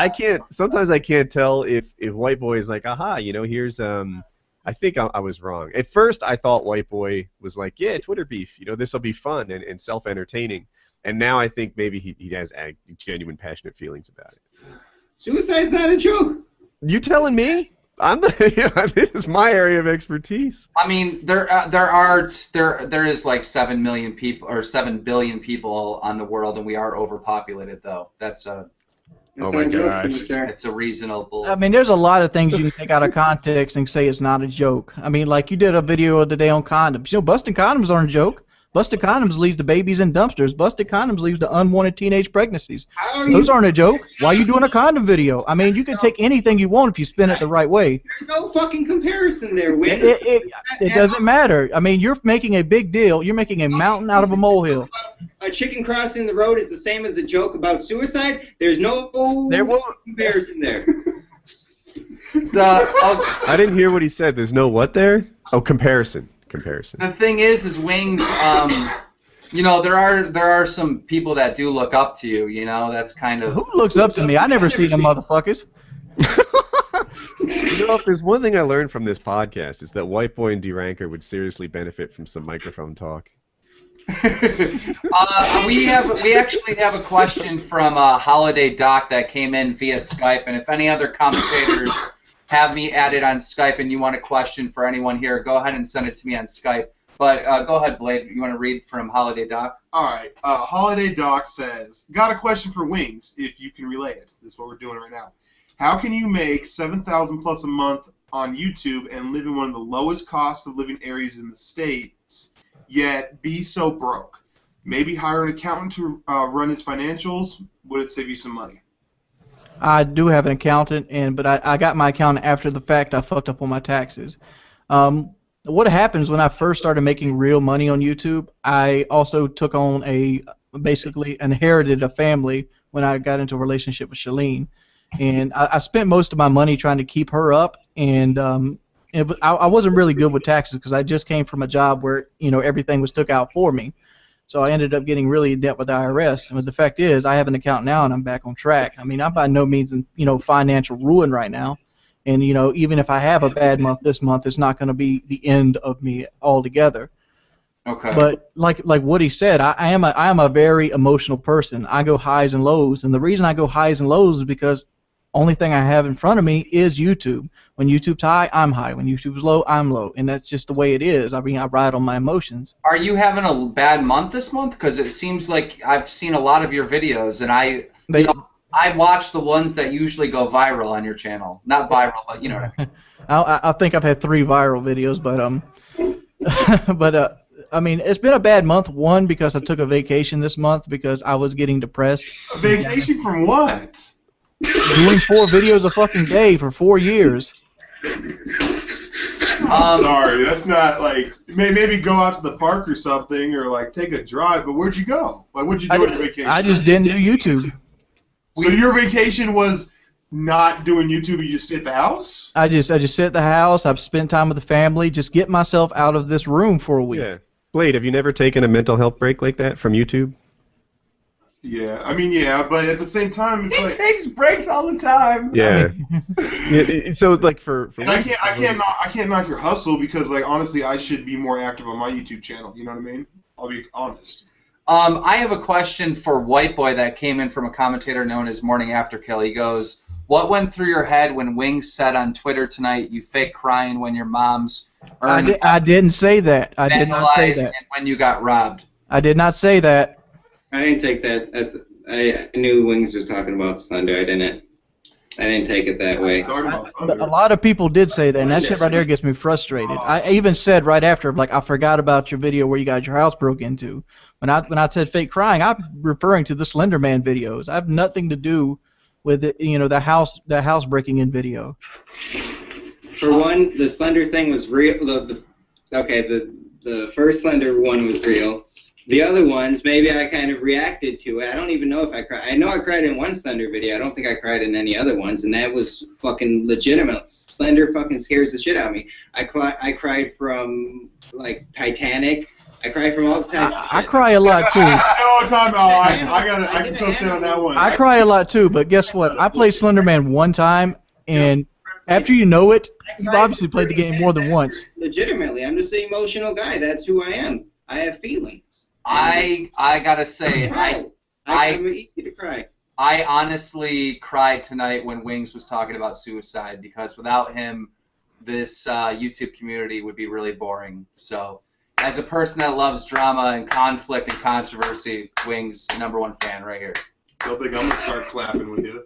sometimes I can't tell if Whiteboy is like, aha, here's I think I was wrong. At first I thought Whiteboy was like, yeah, Twitter beef, this will be fun and self-entertaining. And now I think maybe he has genuine, passionate feelings about it. Suicide's not a joke. You telling me? This is my area of expertise. I mean, there is like 7 million people or 7 billion people on the world, and we are overpopulated, though. That's oh my gosh. It's a reasonable. I mean, there's a lot of things you can take out of context and say it's not a joke. I mean, like you did a video today on condoms. Busting condoms aren't a joke. Busted condoms leaves the babies in dumpsters. Busted condoms leaves the unwanted teenage pregnancies. Those aren't a joke. Why are you doing a condom video? I mean, you can take anything you want if you spin it the right way. There's no fucking comparison there, Win. It doesn't matter. I mean, you're making a big deal. You're making a mountain out of a molehill. A chicken crossing the road is the same as a joke about suicide. There's no comparison there. I didn't hear what he said. There's no what there? Oh, comparison. The thing is Wings. You know, there are some people that do look up to you. You know, that's kind of. Who looks up to me? I never see them motherfuckers. You know, if there's one thing I learned from this podcast, is that Whiteboy and DramaAlert would seriously benefit from some microphone talk. We actually have a question from Holiday Doc that came in via Skype, and if any other commentators have me added on Skype and you want a question for anyone here, go ahead and send it to me on Skype. But go ahead, Blade. You want to read from Holiday Doc? All right. Holiday Doc says, got a question for Wings, if you can relay it. This is what we're doing right now. How can you make $7,000 plus a month on YouTube and live in one of the lowest cost of living areas in the States, yet be so broke? Maybe hire an accountant to run his financials. Would it save you some money? I do have an accountant, but I got my accountant after the fact. I fucked up on my taxes. What happens when I first started making real money on YouTube, I also took on basically inherited a family when I got into a relationship with Shalene. And I spent most of my money trying to keep her up, and I wasn't really good with taxes because I just came from a job where, you know, everything was took out for me. So I ended up getting really in debt with the IRS. And the fact is, I have an account now, and I'm back on track. I mean, I'm by no means in, you know, financial ruin right now. And, you know, even if I have a bad month this month, it's not going to be the end of me altogether. Okay. But like Woody said, I am a very emotional person. I go highs and lows, and the reason I go highs and lows is because only thing I have in front of me is YouTube. When YouTube's high, I'm high. When YouTube's low, I'm low. And that's just the way it is. I mean, I ride on my emotions. Are you having a bad month this month? Because it seems like I've seen a lot of your videos, and I watch the ones that usually go viral on your channel. Not viral, but you know what I mean. I think I've had 3 viral videos, but I mean, it's been a bad month. One, because I took a vacation this month because I was getting depressed. A vacation from what? Doing 4 videos a fucking day for 4 years. I'm sorry, that's not like maybe go out to the park or something, or like take a drive. But where'd you go? Like, what'd you do on your vacation? I just didn't do YouTube. So your vacation was not doing YouTube? You just sit at the house? I just sit at the house. I've spent time with the family. Just get myself out of this room for a week. Yeah, Blade, have you never taken a mental health break like that from YouTube? Yeah, I mean, yeah, but at the same time, it's like He takes breaks all the time. Yeah. So like for and I can't knock your hustle because, like, honestly, I should be more active on my YouTube channel. You know what I mean? I'll be honest. I have a question for Whiteboy that came in from a commentator known as Morning After Kill. He goes, "What went through your head when Wings said on Twitter tonight you fake crying when your mom's earned I didn't say that. I did not say that. And when you got robbed?" I did not say that. I didn't take that. I knew Wings was talking about Slender. I didn't take it that way. But a lot of people did say that, and that shit right there gets me frustrated. I even said right after, like, I forgot about your video where you got your house broke into. When I said fake crying, I'm referring to the Slender Man videos. I have nothing to do with it, you know, the house breaking in video. For one, the Slender thing was real. The first Slender one was real. The other ones, maybe I kind of reacted to it. I don't even know if I cried. I know I cried in one Slender video. I don't think I cried in any other ones, and that was fucking legitimate. Slender fucking scares the shit out of me. I cried from, like, Titanic. I cried from all the time. I cry a lot too. No, time out. I can co-sit on that one. I cry a lot too, but guess what? I played Slender Man one time, and after you know it, you've obviously played the game more than once. Legitimately, I'm just an emotional guy. That's who I am. I have feelings. I gotta say, I'm easy to cry. I honestly cried tonight when Wings was talking about suicide, because without him, this YouTube community would be really boring. So, as a person that loves drama and conflict and controversy, Wings, #1 fan right here. Don't think I'm gonna start clapping with you.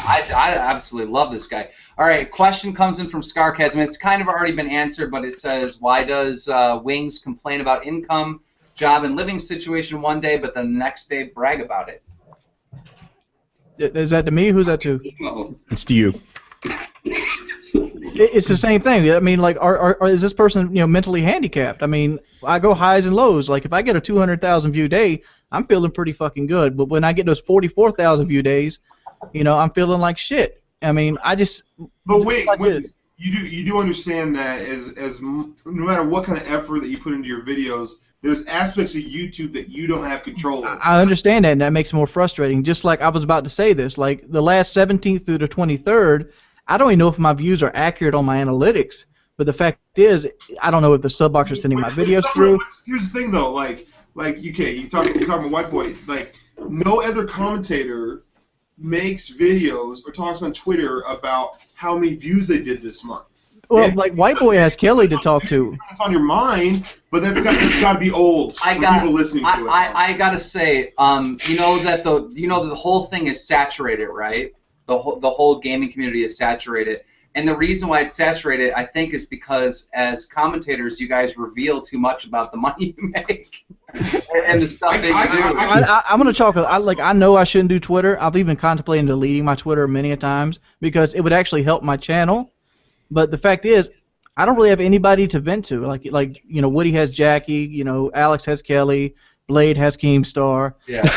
I absolutely love this guy. All right, question comes in from Scarcasm. It's kind of already been answered, but it says, why does Wings complain about income, job, and living situation one day, but the next day brag about it? Is that to me? Who's that to? It's to you. It's the same thing. I mean, like, is this person, you know, mentally handicapped? I mean, I go highs and lows. Like, if I get a 200,000 view day, I'm feeling pretty fucking good. But when I get those 44,000 view days, you know, I'm feeling like shit. I mean, I just. But wait, you do understand that no matter what kind of effort that you put into your videos, there's aspects of YouTube that you don't have control of. I understand that, and that makes it more frustrating. Just like I was about to say this, like the last 17th through the 23rd, I don't even know if my views are accurate on my analytics. But the fact is, I don't know if the sub box are sending my videos through. Here's the thing, though. Like okay, you're talking about Whiteboy. Like, no other commentator makes videos or talks on Twitter about how many views they did this month. Well, like Whiteboy has Kelly to talk to. It's on your mind, but that's got to be old for people listening to it. I gotta say, you know that the whole thing is saturated, right? The whole gaming community is saturated, and the reason why it's saturated, I think, is because as commentators, you guys reveal too much about the money you make and the stuff that you do. I'm gonna talk. I know I shouldn't do Twitter. I've even contemplated deleting my Twitter many a times because it would actually help my channel. But the fact is, I don't really have anybody to vent to. Like you know, Woody has Jackie. You know, Alex has Kelly. Blade has Keemstar. Yeah. You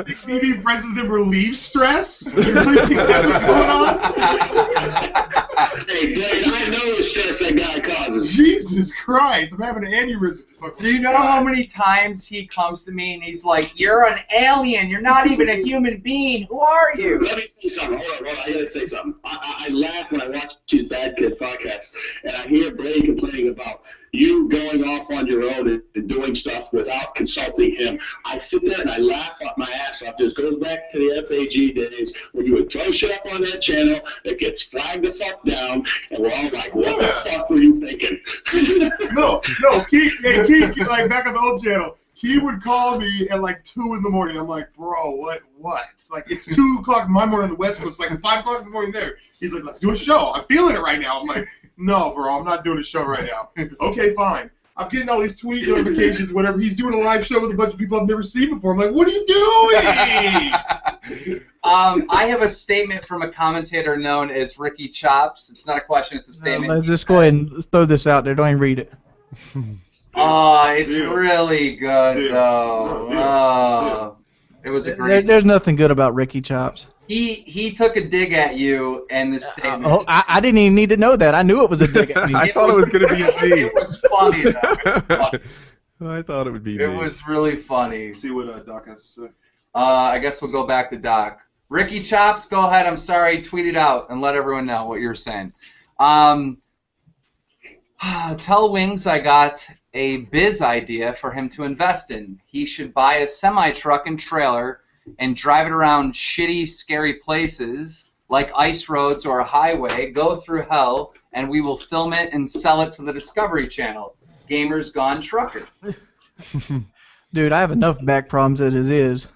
think me being friends with him relieves stress? You really think that's what's going on? Hey, Blade, I know the stress that guy causes. Jesus Christ, I'm having an aneurysm. Do you know how many times he comes to me and he's like, "You're an alien. You're not even a human being. Who are you?" Let me say something. Hold on. I gotta say something. I laugh when I watch his Bad Kid podcast, and I hear Blade complaining about you going off on your own and doing stuff without consulting him. I sit there and I laugh my ass off. This goes back to the FAG days when you would throw shit up on that channel that gets flagged the fuck down, and we're all like, what the fuck were you thinking? No, Keem, like back on the old channel, Keem would call me at like 2 in the morning. I'm like, bro, what? Like, it's 2 o'clock in my morning on the West Coast, like 5 o'clock in the morning there. He's like, let's do a show. I'm feeling it right now. I'm like, no, bro, I'm not doing a show right now. Okay, fine. I'm getting all these tweet notifications, whatever. He's doing a live show with a bunch of people I've never seen before. I'm like, what are you doing? I have a statement from a commentator known as Ricky Chops. It's not a question, it's a statement. Let's just go ahead and throw this out there. Don't even read it. It's really good, though. It was a great... There's nothing good about Ricky Chops. He took a dig at you in this statement. I didn't even need to know that. I knew it was a dig at me. I thought it was going to be a dig. It was funny, though. I thought it would be me. It was really funny. See what Doc has to say. I guess we'll go back to Doc. Ricky Chops, go ahead. I'm sorry. Tweet it out and let everyone know what you're saying. Tell Wings I got a biz idea for him to invest in. He should buy a semi-truck and trailer and drive it around shitty, scary places like ice roads or a highway, go through hell, and we will film it and sell it to the Discovery Channel. Gamers Gone Trucker. Dude, I have enough back problems as it is.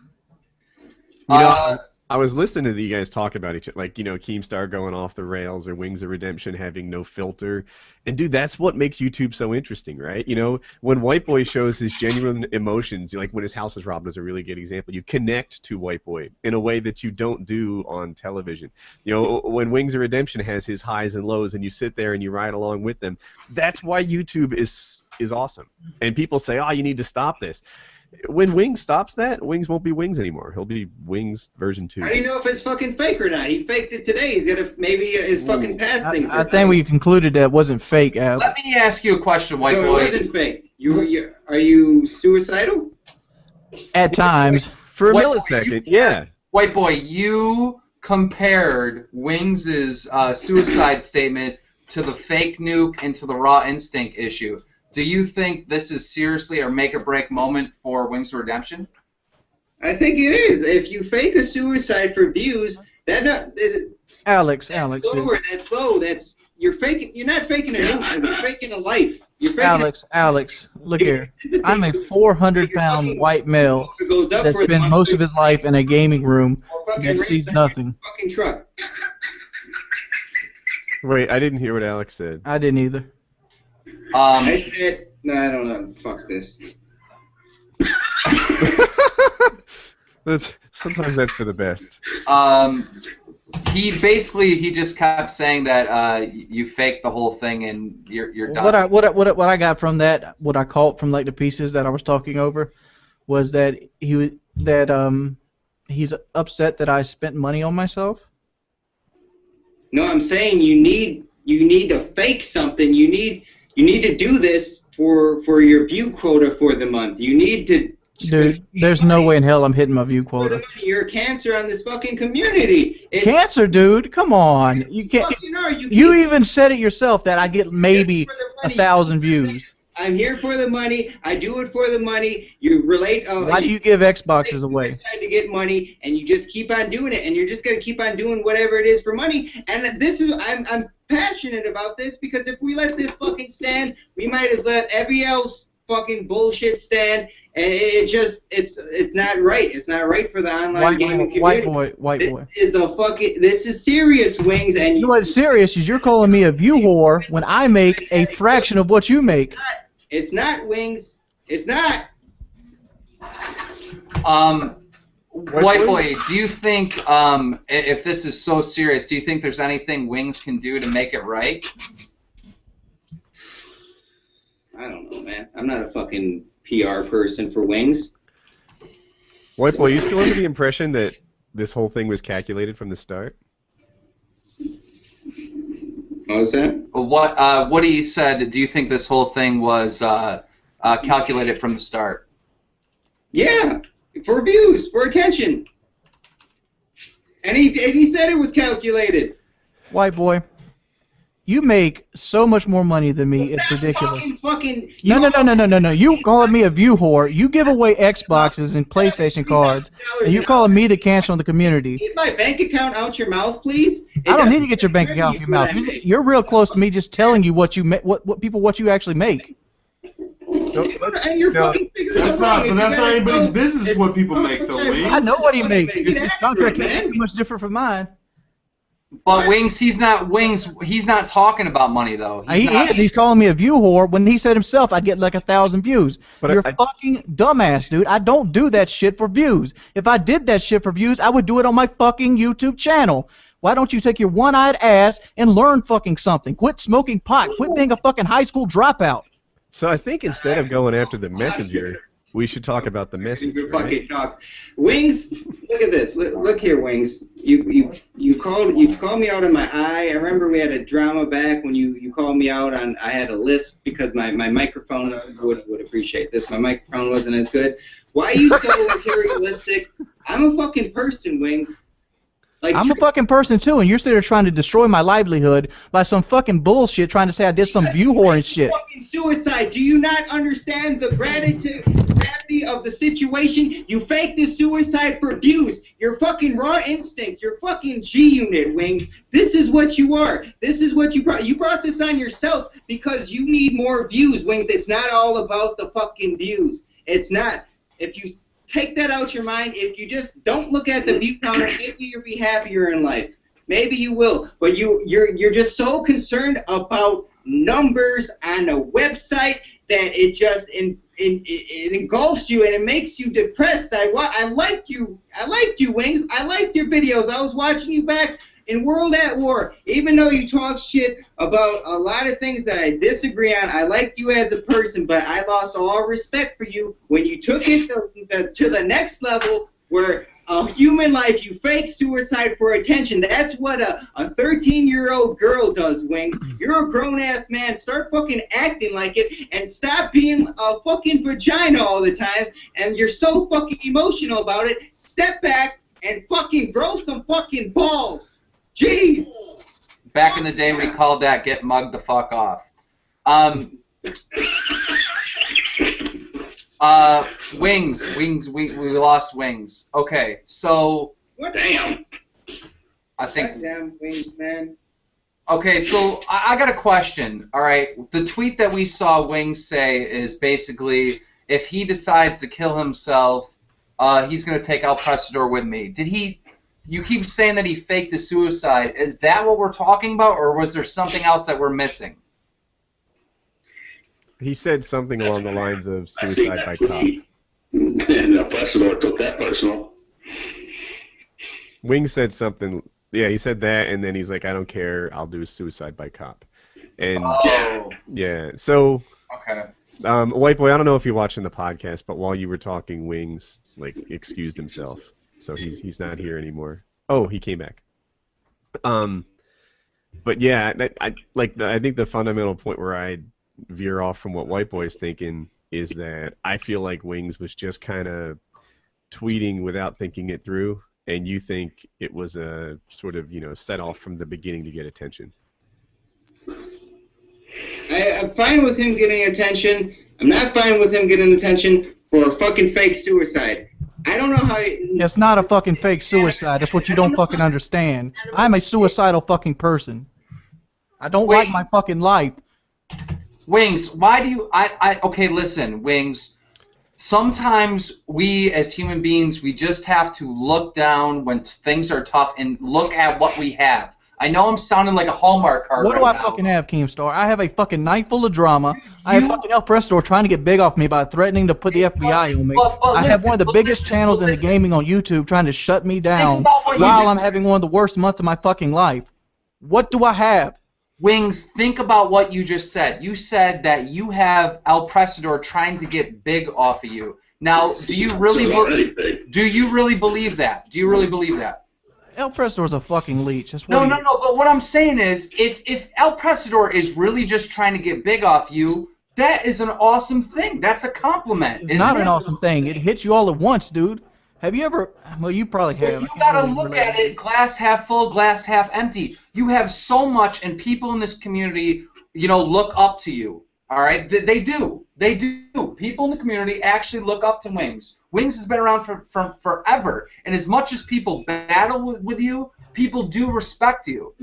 You know, I was listening to you guys talk about each other, like, you know, Keemstar going off the rails or Wings of Redemption having no filter. And, dude, that's what makes YouTube so interesting, right? You know, when Whiteboy shows his genuine emotions, like when his house was robbed is a really good example. You connect to Whiteboy in a way that you don't do on television. You know, when Wings of Redemption has his highs and lows and you sit there and you ride along with them, that's why YouTube is awesome. And people say, oh, you need to stop this. When Wings stops that, Wings won't be Wings anymore. He'll be Wings version 2. How do you know if it's fucking fake or not? He faked it today. He's got to maybe his fucking past things. I think we concluded that it wasn't fake. Let me ask you a question, White So Boy. it wasn't fake. Are you suicidal? At times. For a White millisecond, yeah. White Boy, you compared Wings' suicide statement to the fake nuke and to the raw instinct issue. Do you think this is seriously a make-or-break moment for Wings of Redemption? I think it is. If you fake a suicide for views, Alex. That's low. You're faking. You're not faking a nuke. You're faking a life. You're faking Alex, look here. I'm a 400-pound white male that spent most of his life in a gaming room that sees nothing. Fucking truck. Wait, I didn't hear what Alex said. I didn't either. I said, no, I don't know. Fuck this. Sometimes that's for the best. He just kept saying that you faked the whole thing and you're done. What I got from that, what I caught from like the pieces that I was talking over, was that he's upset that I spent money on myself? No, I'm saying you need to fake something. You need to do this for your view quota for the month. You need to. Dude, there's no way in hell I'm hitting my view quota. You're a cancer on this fucking community. Cancer, dude? Come on. You can't. You even said it yourself that I'd get maybe 1,000 views. I'm here for the money. I do it for the money. You relate. Why do you give Xboxes away? You decide to get money, and you just keep on doing it, and you're just gonna keep on doing whatever it is for money. And this is, I'm passionate about this because if we let this fucking stand, we might as let every else fucking bullshit stand. And it's not right. It's not right for the online gaming community. White boy. This is serious, Wings. And you know what's serious is you're calling me a view whore when I make a fraction of what you make. It's not, Wings. It's not. White boy, do you think if this is so serious, do you think there's anything Wings can do to make it right? I don't know, man. I'm not a fucking PR person for Wings. White boy, you still under the impression that this whole thing was calculated from the start? What was that? What Woody said, do you think this whole thing was calculated from the start? Yeah, for views, for attention. And he said it was calculated. White boy, you make so much more money than me. It's ridiculous. No. You calling me a view whore. You give away Xboxes and PlayStation cards, and you calling me the cancer on the community. Get my bank account out your mouth, please. I don't need to get your bank account out your mouth. You're real close to me just telling you what you what you actually make. That's not anybody's business what people make, though, Wings. I know what he makes. His contract can't be much different from mine. But Wings, he's not talking about money though. He is. He's calling me a view whore when he said himself I'd get like 1,000 views. But you're a fucking dumbass, dude. I don't do that shit for views. If I did that shit for views, I would do it on my fucking YouTube channel. Why don't you take your one-eyed ass and learn fucking something? Quit smoking pot. Quit being a fucking high school dropout. So I think instead of going after the messenger, we should talk about the messenger. Right? Wings, look at this. Look here, Wings. You called me out on my eye. I remember we had a drama back when you called me out on. I had a lisp because my microphone would appreciate this. My microphone wasn't as good. Why are you so materialistic? I'm a fucking person, Wings. Like, I'm a fucking person too, and you're sitting there trying to destroy my livelihood by some fucking bullshit, trying to say I did some view whore and shit. Fucking suicide. Do you not understand the gravity of the situation? You faked the suicide for views. Your fucking raw instinct. Your fucking G unit, Wings. This is what you are. This is what you brought. You brought this on yourself because you need more views, Wings. It's not all about the fucking views. It's not. If you take that out your mind, if you just don't look at the view counter, maybe you'll be happier in life. Maybe you will. But you're just so concerned about numbers on a website that it just it engulfs you and it makes you depressed. I liked you, Wings. I liked your videos. I was watching you back in World at War. Even though you talk shit about a lot of things that I disagree on, I like you as a person, but I lost all respect for you when you took it to the next level where a human life, you fake suicide for attention. That's what a 13-year-old girl does, Wings. You're a grown-ass man. Start fucking acting like it and stop being a fucking vagina all the time. And you're so fucking emotional about it. Step back and fucking grow some fucking balls. Jeez. Back in the day, we called that "get mugged the fuck off." Wings. We lost Wings. Okay, so. What? Damn. I think. Damn Wings, man. Okay, so I got a question. All right, the tweet that we saw Wings say is basically, if he decides to kill himself, he's gonna take ELPRESADOR with me. Did he? You keep saying that he faked a suicide. Is that what we're talking about, or was there something else that we're missing? He said something along the lines of suicide by cop. And ELPRESADOR took that personal. Wing said something. Yeah, he said that, and then he's like, "I don't care. I'll do suicide by cop." And yeah, so okay. White boy, I don't know if you're watching the podcast, but while you were talking, Wings like excused himself. so he's not here anymore. Oh, he came back. But yeah, I think the fundamental point where I veer off from what Whiteboy is thinking is that I feel like Wings was just kind of tweeting without thinking it through, and you think it was a sort of, set off from the beginning to get attention. I'm fine with him getting attention. I'm not fine with him getting attention for a fucking fake suicide. I don't know how... It's not a fucking fake suicide. That's what you don't fucking understand. I'm a suicidal fucking person. I don't like my fucking life. Wings, why do you... okay, listen, Wings. Sometimes we, as human beings, we just have to look down when things are tough and look at what we have. I know I'm sounding like a Hallmark card. What do I fucking have, Keemstar? I have a fucking night full of drama. I have fucking ELPRESADOR trying to get big off me by threatening to put the FBI on me. I have one of the biggest channels in the gaming on YouTube trying to shut me down while I'm having one of the worst months of my fucking life. What do I have? Wings, think about what you just said. You said that you have ELPRESADOR trying to get big off of you. Now, do you really believe that? Do you really believe that? ELPRESADOR's a fucking leech. That's what no. But what I'm saying is, if ELPRESADOR is really just trying to get big off you, that is an awesome thing. That's a compliment. It's not an awesome thing. It hits you all at once, dude. Have you ever... Well, you probably have. You gotta look at it glass half full, glass half empty. You have so much, and people in this community, look up to you. All right? They do. They do. People in the community actually look up to Wings. Wings has been around for forever. And as much as people battle with you, people do respect you.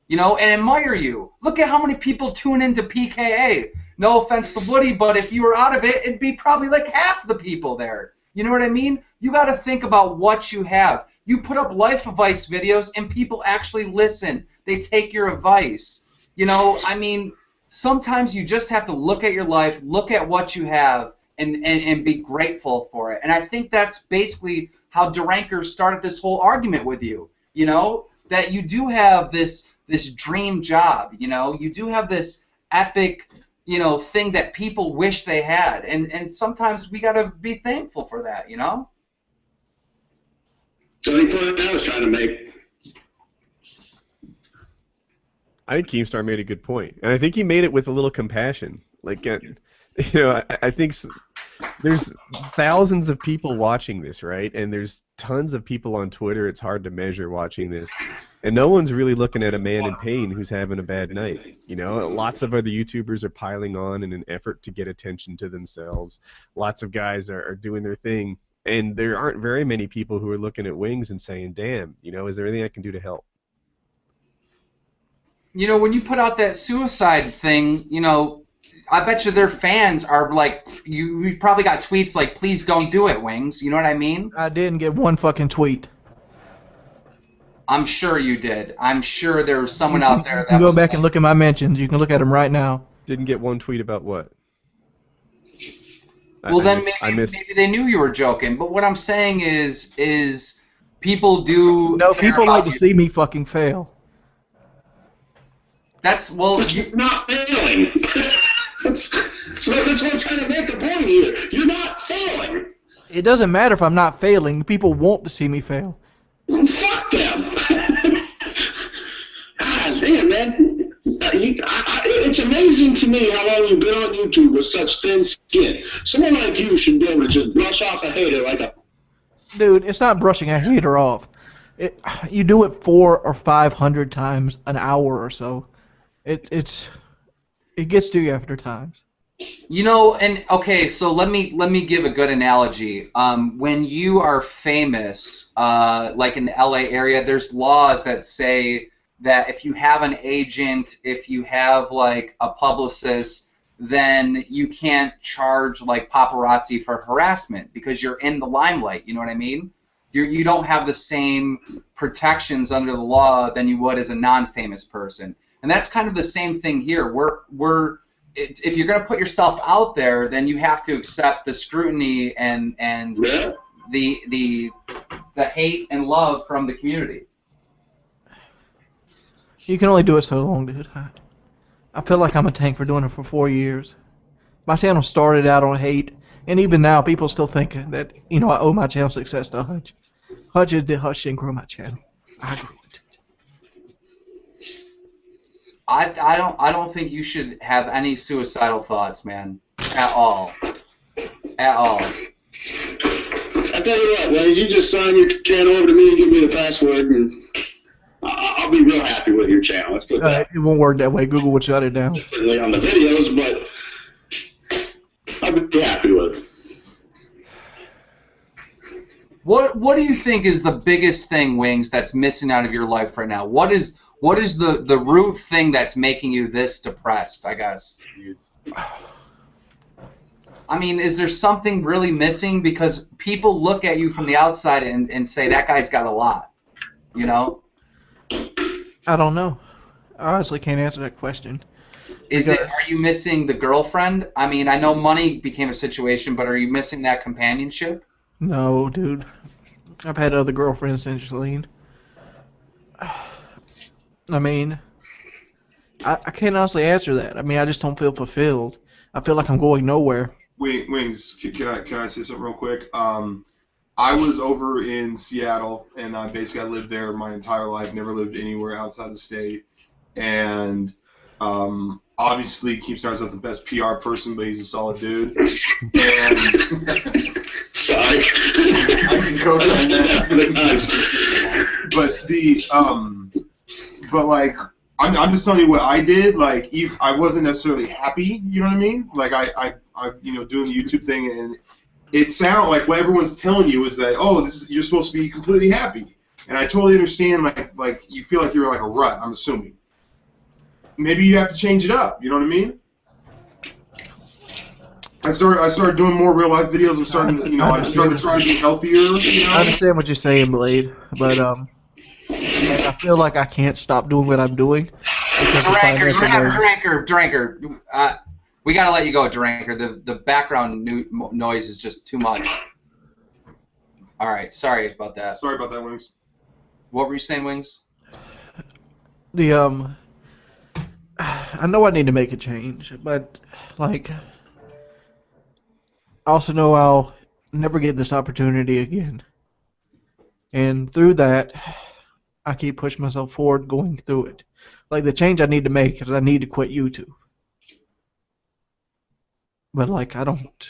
And admire you. Look at how many people tune into PKA. No offense to Woody, but if you were out of it, it'd be probably like half the people there. You know what I mean? You got to think about what you have. You put up life advice videos, and people actually listen. They take your advice. I mean... Sometimes you just have to look at your life, look at what you have, and be grateful for it. And I think that's basically how DramaAlert started this whole argument with you. That you do have this dream job. You do have this epic, thing that people wish they had. And sometimes we got to be thankful for that. So the point I was trying to make. I think Keemstar made a good point, and I think he made it with a little compassion. Like, I think there's thousands of people watching this, right? And there's tons of people on Twitter. It's hard to measure watching this, and no one's really looking at a man in pain who's having a bad night. Lots of other YouTubers are piling on in an effort to get attention to themselves. Lots of guys are doing their thing, and there aren't very many people who are looking at Wings and saying, "Damn, is there anything I can do to help?" When you put out that suicide thing, I bet you their fans are like, you probably got tweets like, please don't do it, Wings. You know what I mean? I didn't get one fucking tweet. I'm sure you did. I'm sure there was someone out there that You can go back and look at my mentions. You can look at them right now. Didn't get one tweet about what? Well, then maybe they knew you were joking. But what I'm saying is people do... No, people like to see me fucking fail. You're not failing. That's what I'm trying to make the point here. You're not failing. It doesn't matter if I'm not failing. People want to see me fail. Fuck them. God damn, man. It's amazing to me how long you've been on YouTube with such thin skin. Someone like you should be able to just brush off a hater like a... Dude, it's not brushing a hater off. You do it 400 or 500 times an hour or so. It gets to you after times. And okay, so let me give a good analogy. When you are famous, like in the LA area, there's laws that say that if you have an agent, if you have like a publicist, then you can't charge like paparazzi for harassment because you're in the limelight. You know what I mean? You don't have the same protections under the law than you would as a non-famous person. And that's kind of the same thing here. If you're going to put yourself out there, then you have to accept the scrutiny and the hate and love from the community. You can only do it so long, dude. I feel like I'm a tank for doing it for 4 years. My channel started out on hate, and even now people still think that I owe my channel success to Hutch. Hutch didn't grow my channel. I grew it. I don't think you should have any suicidal thoughts, man. At all. At all. I tell you what, man, you just sign your channel over to me and give me the password, and I'll be real happy with your channel. Let's put that. It won't work that way. Google would shut it down. Certainly on the videos, but I'll be happy with it. What do you think is the biggest thing, Wings, that's missing out of your life right now? What is the root thing that's making you this depressed, I guess? I mean, is there something really missing? Because people look at you from the outside and say, that guy's got a lot, you know? I don't know. I honestly can't answer that question. Are you missing the girlfriend? I mean, I know money became a situation, but are you missing that companionship? No, dude. I've had other girlfriends since Celine. I mean, I can't honestly answer that. I mean, I just don't feel fulfilled. I feel like I'm going nowhere. Wings, can I say something real quick? I was over in Seattle, and I lived there my entire life. Never lived anywhere outside the state, and obviously Keemstar's not the best PR person, but he's a solid dude. And Sorry. I can co-sign that. But like, I'm just telling you what I did. Like, I wasn't necessarily happy. You know what I mean? Like, I doing the YouTube thing, and it sounds like what everyone's telling you is that, oh, you're supposed to be completely happy. And I totally understand. Like you feel like you're like a rut. I'm assuming. Maybe you have to change it up. You know what I mean? I started doing more real life videos. I'm starting to try to be healthier. You know? I understand what you're saying, Blade, but I feel like I can't stop doing what I'm doing because of financial burden. Dranker. We gotta let you go, Dranker. The background noise is just too much. All right, sorry about that. Sorry about that, Wings. What were you saying, Wings? I know I need to make a change, but like, I also know I'll never get this opportunity again. And through that, I keep pushing myself forward, going through it. Like, the change I need to make is I need to quit YouTube. But like, I don't.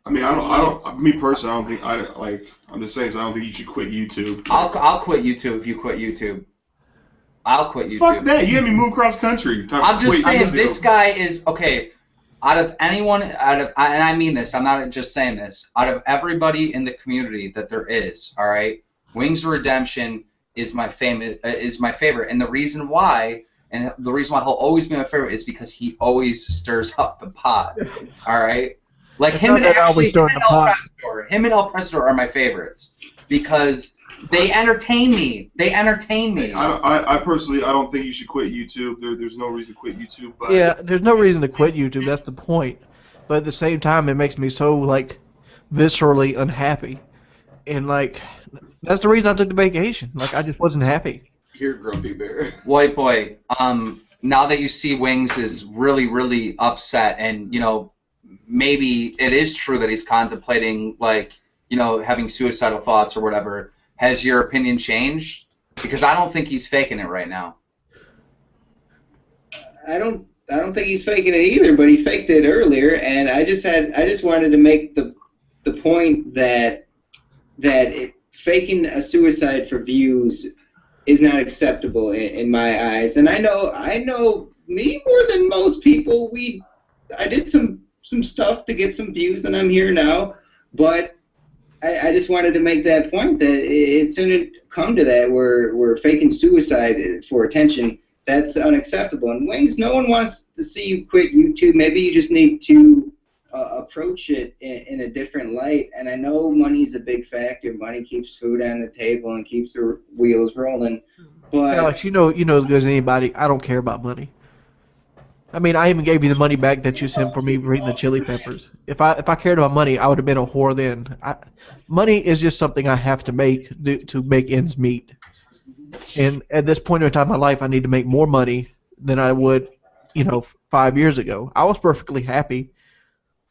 I mean, I don't. Me personally, I don't think I'm just saying. So I don't think you should quit YouTube. I'll quit YouTube if you quit YouTube. I'll quit YouTube. Fuck that! You had me move across country. I'm just saying, this guy is okay. Out of anyone, and I mean this, I'm not just saying this. Out of everybody in the community that there is, all right, Wings of Redemption is my favorite, and the reason why, he'll always be my favorite, is because he always stirs up the pot. All right, like him and ELPRESADOR are my favorites because they entertain me. I personally, I don't think you should quit YouTube. There's no reason to quit YouTube. But yeah, there's no reason to quit YouTube. That's the point. But at the same time, it makes me so like viscerally unhappy, and like that's the reason I took the vacation. Like, I just wasn't happy. You're grumpy bear. White boy. Now that you see Wings is really, really upset, and maybe it is true that he's contemplating having suicidal thoughts or whatever. Has your opinion changed? Because I don't think he's faking it right now. I don't think he's faking it either, but he faked it earlier, and I just wanted to make the point that faking a suicide for views is not acceptable in my eyes. And I know me more than most people. I did some stuff to get some views, and I'm here now, but I just wanted to make that point that it shouldn't come to that where we're faking suicide for attention. That's unacceptable. And Wings, no one wants to see you quit YouTube. Maybe you just need to approach it in a different light. And I know money's a big factor. Money keeps food on the table and keeps the wheels rolling. But Alex, you know as good as anybody, I don't care about money. I mean, I even gave you the money back that you sent for me reading the chili peppers. If I cared about money, I would have been a whore then. Money is just something I have to make to make ends meet. And at this point in time in my life, I need to make more money than I would, 5 years ago. I was perfectly happy,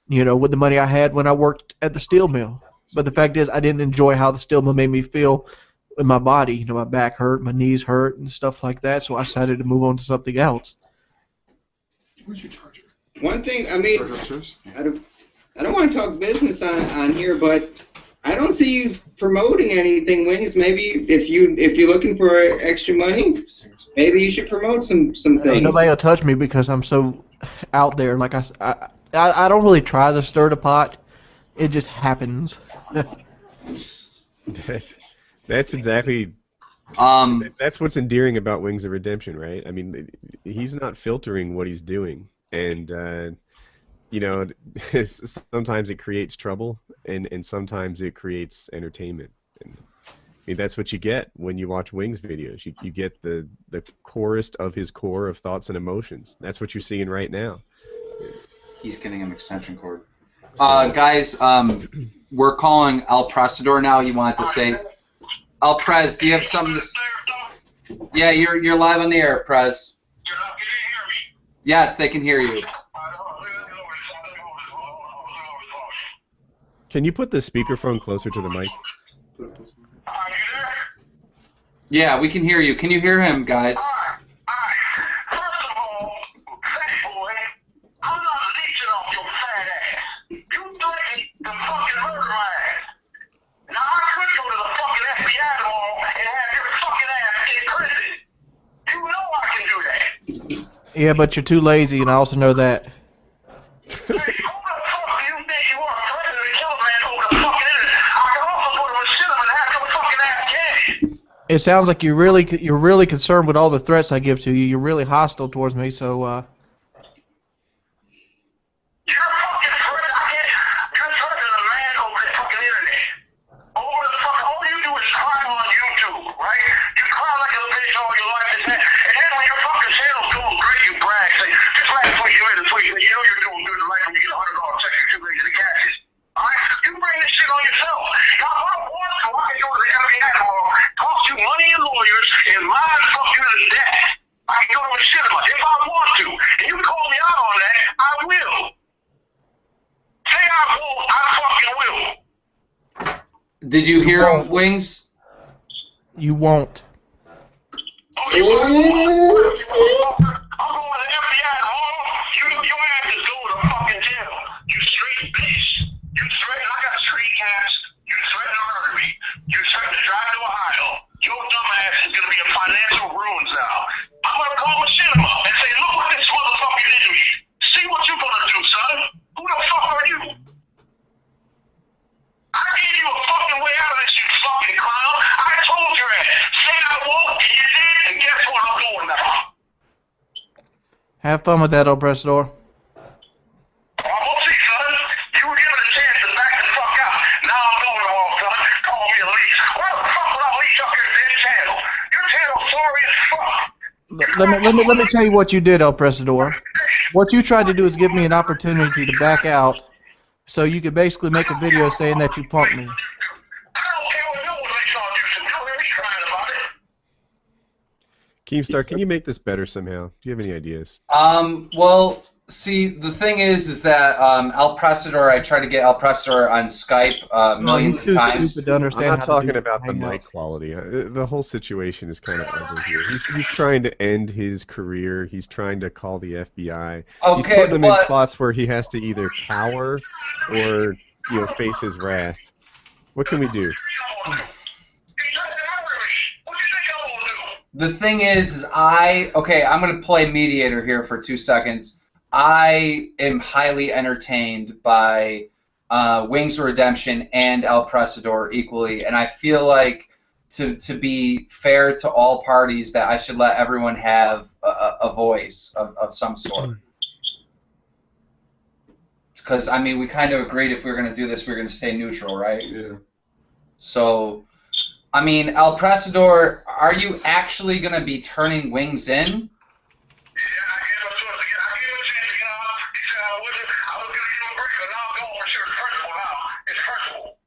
with the money I had when I worked at the steel mill. But the fact is, I didn't enjoy how the stillman made me feel in my body. You know, my back hurt, my knees hurt, and stuff like that. So I decided to move on to something else. Where's your charger? One thing, I mean, I don't want to talk business on here, but I don't see you promoting anything, Wings. Maybe if you're looking for extra money, maybe you should promote some things. Nobody will touch me because I'm so out there. Like I don't really try to stir the pot. It just happens. That's exactly. That's what's endearing about Wings of Redemption, right? I mean, he's not filtering what he's doing, and you know, sometimes it creates trouble, and sometimes it creates entertainment. And I mean, that's what you get when you watch Wings videos. You get the corest of his core of thoughts and emotions. That's what you're seeing right now. He's getting an extension cord. Guys, we're calling ELPRESADOR now. You wanted to say, ELPRES, do you have something to say? Yeah, you're live on the air, Prez. Yes, they can hear you. Can you put the speakerphone closer to the mic? Yeah, we can hear you. Can you hear him, guys? Yeah, but you're too lazy, and I also know that. It sounds like you're really concerned with all the threats I give to you. You're really hostile towards me, so Did you hear him, Wings? You won't. Have fun with that, ELPRESADOR. Let me tell you what you did, ELPRESADOR. What you tried to do is give me an opportunity to back out, so you could basically make a video saying that you punked me. Keemstar, can you make this better somehow? Do you have any ideas? Well, see, the thing is that ELPRESADOR, I tried to get ELPRESADOR on Skype millions of times. Stupid to understand. I'm not talking about the mic quality. The whole situation is kind of ugly here. He's trying to end his career. He's trying to call the FBI. Okay, he's putting him in spots where he has to either cower or, you know, face his wrath. What can we do? The thing is I'm going to play mediator here for 2 seconds. I am highly entertained by Wings of Redemption and ELPRESADOR equally, and I feel like to be fair to all parties that I should let everyone have a voice of some sort. Because, I mean, we kind of agreed if we were going to do this, we were going to stay neutral, right? Yeah. So, I mean, ELPRESADOR, are you actually going to be turning Wings in?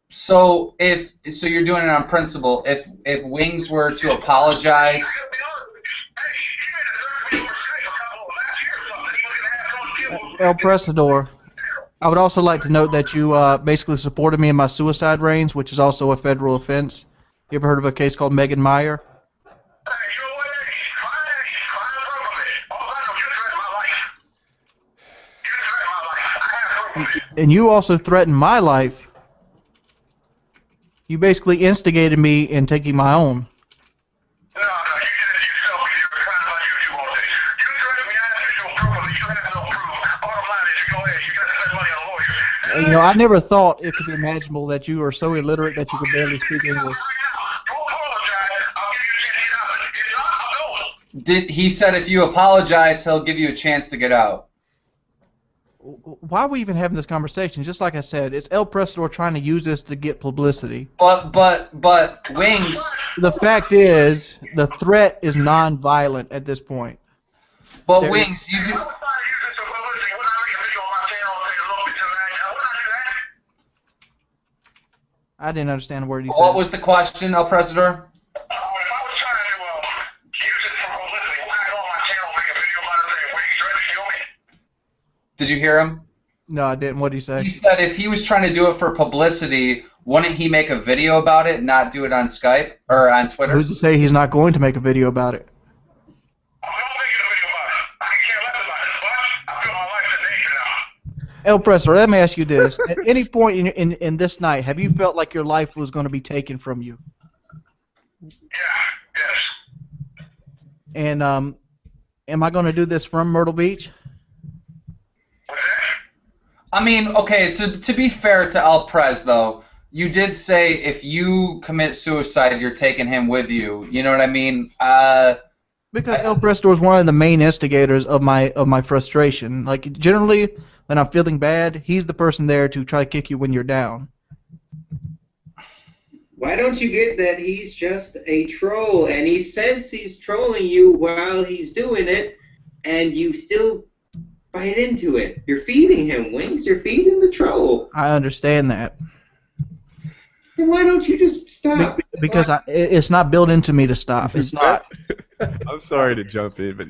So you're doing it on principle. If Wings were to apologize, ELPRESADOR, I would also like to note that you basically supported me in my suicide range, which is also a federal offense. You ever heard of a case called Megan Meyer? And you also threatened my life. You basically instigated me in taking my own. No, you did it yourself because you were trying about YouTube all day. You threatened me, I have visual proof of it. You have no proof. Bottom line is, you go ahead, you got to spend money on lawyers. And, you know, I never thought it could be imaginable that you are so illiterate that you could barely speak English. Don't apologize. I'll give you a chance to get out. If not, I'll go. He said if you apologize, he'll give you a chance to get out. Why are we even having this conversation? Just like I said, it's ELPRESADOR trying to use this to get publicity. But Wings. The fact is, the threat is non-violent at this point. But Wings, you do. I didn't understand a word you said. What was the question, ELPRESADOR? Did you hear him? No, I didn't. What did he say? He said if he was trying to do it for publicity, wouldn't he make a video about it and not do it on Skype or on Twitter? Who's to say he's not going to make a video about it? ELPRESADOR, let me ask you this. At any point in this night, have you felt like your life was going to be taken from you? Yeah, yes. And am I going to do this from Myrtle Beach? I mean, okay, so to be fair to ELPRES, though, you did say if you commit suicide, you're taking him with you. You know what I mean? Because ELPRESADOR is one of the main instigators of my frustration. Like, generally, when I'm feeling bad, he's the person there to try to kick you when you're down. Why don't you get that he's just a troll, and he says he's trolling you while he's doing it, and you still bite into it? You're feeding him, Wings. You're feeding the troll. I understand that. Then why don't you just stop? Because it's not built into me to stop. It's not. I'm sorry to jump in, but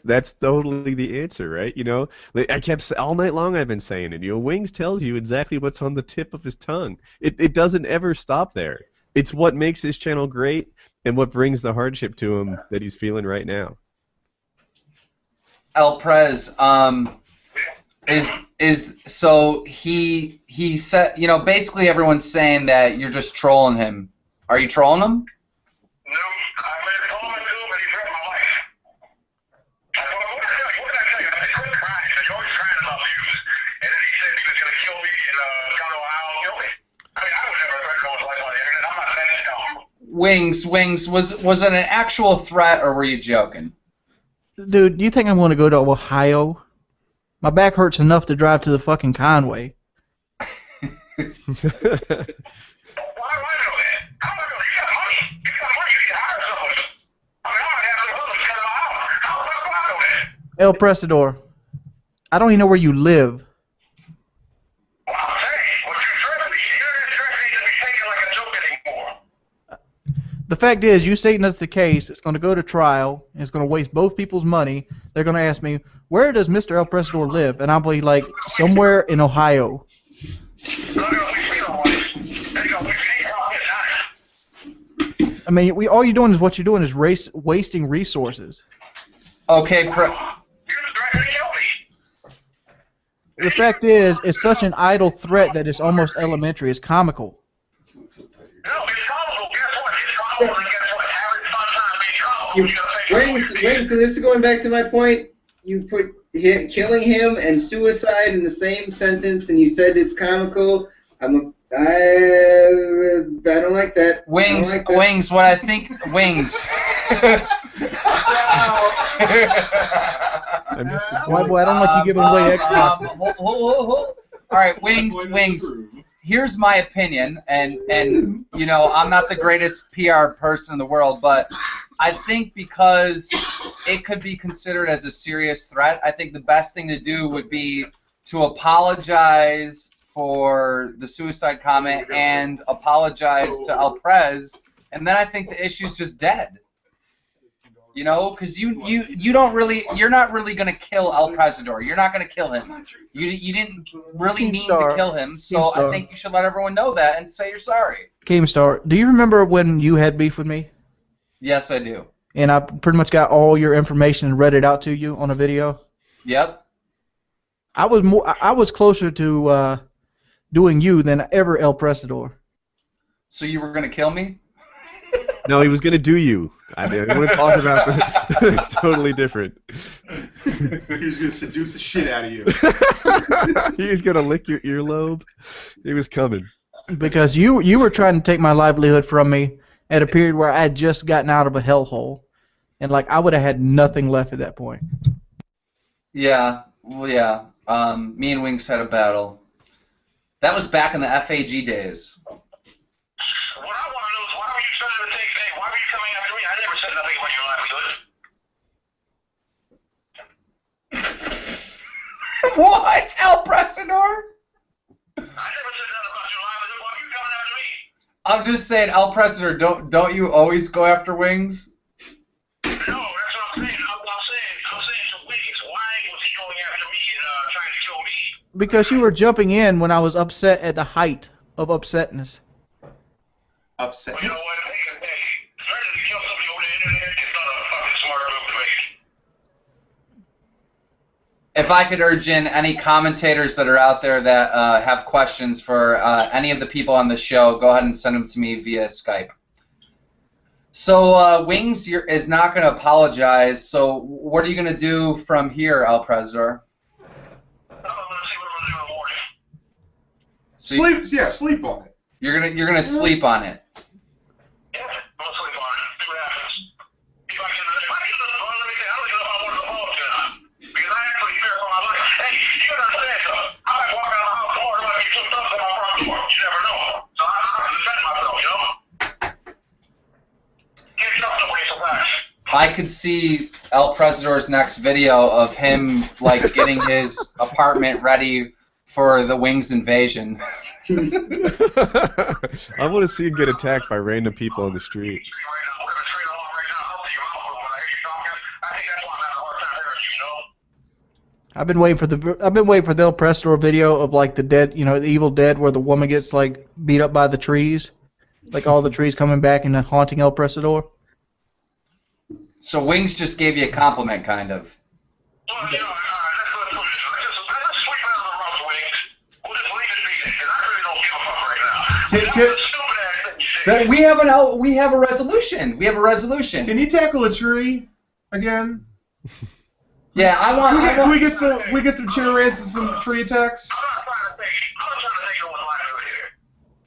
that's totally the answer, right? You know, like, I kept all night long. I've been saying it. You know, Wings tells you exactly what's on the tip of his tongue. It doesn't ever stop there. It's what makes his channel great and what brings the hardship to him that he's feeling right now. ELPRES, so he said, you know, basically everyone's saying that you're just trolling him. Are you trolling him? No, I made a comment to him and he threatened my life. What can I tell you? I quit crying. He's always crying about views. And then he said he was going to kill me and come to Ohio and kill me. I mean, I would never threaten someone's life on the internet. I'm not that dumb. Wings, was it an actual threat or were you joking? Dude, you think I'm going to go to Ohio? My back hurts enough to drive to the fucking Conway. Why do I know that? How do I know? You got money. You got money. You can hire someone. I mean, I have some others come out. How do I know that? ELPRESADOR, I don't even know where you live. Well, I'm saying, what you threatened me, you're threatening to be taken like a joke anymore. The fact is, you saying that's the case, it's going to go to trial, and it's going to waste both people's money. They're going to ask me, where does Mr. ELPRESADOR live? And I'll be like, somewhere in Ohio. I mean, all you're doing is what you're doing is wasting resources. Okay, The fact is, it's such an idle threat that it's almost elementary. It's comical. No, it's comical. Guess what? It's comical, and guess what? Having fun time being comical. Wings, so this is going back to my point. You put killing him and suicide in the same sentence, and you said it's comical. I don't like that. Wings, like that. Wings, what I think, Wings. I missed the Whiteboy, I don't like you giving away Xbox. All right, Wings. Here's my opinion, and you know, I'm not the greatest PR person in the world, but I think because it could be considered as a serious threat, I think the best thing to do would be to apologize for the suicide comment and apologize to ELPRES, and then I think the issue's just dead. You know, because you don't really, you're not really gonna kill ELPRESADOR. You're not gonna kill him. You didn't really mean to kill him. So I think you should let everyone know that and say you're sorry. Keemstar, do you remember when you had beef with me? Yes, I do. And I pretty much got all your information and read it out to you on a video. Yep. I was closer to doing you than ever ELPRESADOR. So you were gonna kill me? No, he was gonna do you. I don't want to talk about that. It's totally different. He was gonna seduce the shit out of you. He was gonna lick your earlobe. He was coming. Because you were trying to take my livelihood from me at a period where I had just gotten out of a hellhole, and like I would have had nothing left at that point. Yeah. Well, yeah. Me and Wings had a battle. That was back in the FAG days. What I want to know is why were you trying to take? Hey, why were you coming after me? I never said nothing about your livelihood. What? ELPRESADOR? I never said nothing about your livelihood. Why are you coming after me? I'm just saying, ELPRESADOR, don't you always go after Wings? No, that's what I'm saying. I'm saying to Wings, why was he going after me and trying to kill me? Because you were jumping in when I was upset at the height of upsetness. Upset. Well, you know what? Hey, threatening to kill somebody over the internet is not a fucking smart move to make. If I could urge in any commentators that are out there that have questions for any of the people on the show, go ahead and send them to me via Skype. So Wings is not going to apologize. So what are you going to do from here, ELPRESADOR? So Sleep on it. You're gonna sleep on it. Yeah, I'm gonna sleep on it. See what happens. If I can, let me say, I don't know if I wanted to fall to that because I actually fear for my life. Hey, you gotta understand something. I might walk out of the house tomorrow, there might be two thugs at my front door. You never know. So I have to defend myself, you know. Can't trust nobody so fast. I could see ELPRESADOR's next video of him like getting his apartment ready for the Wings invasion. I want to see him get attacked by random people on the street. I've been waiting for the ELPRESADOR video of like the dead, you know, the Evil Dead, where the woman gets like beat up by the trees, like all the trees coming back and haunting ELPRESADOR. So Wings just gave you a compliment, kind of. Well, you know, let's sleep out of the rough, Wings. We'll just leave it be, because I really don't give a fuck right now. We have a resolution. We have a resolution. Can you tackle a tree again? Yeah, Can we get some chair rants and some tree attacks? I'm not trying to take no one's livelihood here.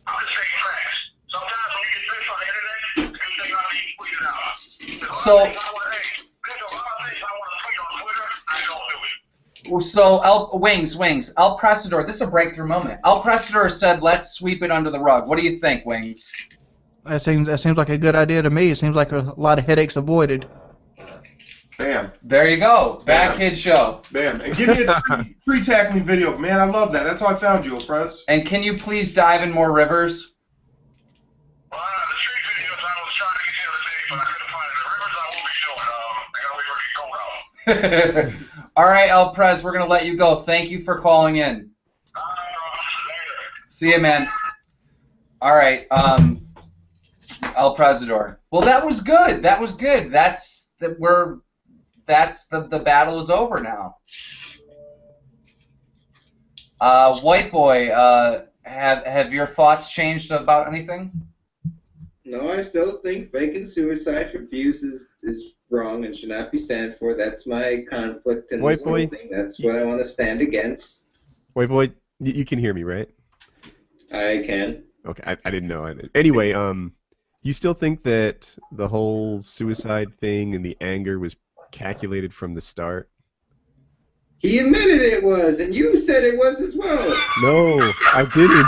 I'm just taking facts. Sometimes when you get pissed on the internet, it's a good thing not to be tweeted out. So, there's a lot of things I want to tweet on Twitter, I don't do it. so Wings, ELPRESADOR, this is a breakthrough moment. ELPRESADOR said, let's sweep it under the rug. What do you think, Wings? That seems like a good idea to me. It seems like a lot of headaches avoided. Bam. There you go. Bad Kid Show. Bam. And give me a tree tackling video. Man, I love that. That's how I found you, ELPRES. And can you please dive in more rivers? Well, the street videos I was trying to get you the other day, but I couldn't find it. The rivers I won't be doing. I gotta wait for it to go down. All right, ELPRES, we're going to let you go. Thank you for calling in. Later. See you, man. All right, ELPRESADOR. Well, that was good. That was good. The battle is over now. Whiteboy, have your thoughts changed about anything? No, I still think faking suicide for views is wrong and should not be stand for. That's my conflict in this whole thing. That's what I want to stand against. Whiteboy, you can hear me, right? I can. Okay, I didn't know. Anyway, you still think that the whole suicide thing and the anger was calculated from the start? He admitted it was, and you said it was as well. No, I didn't.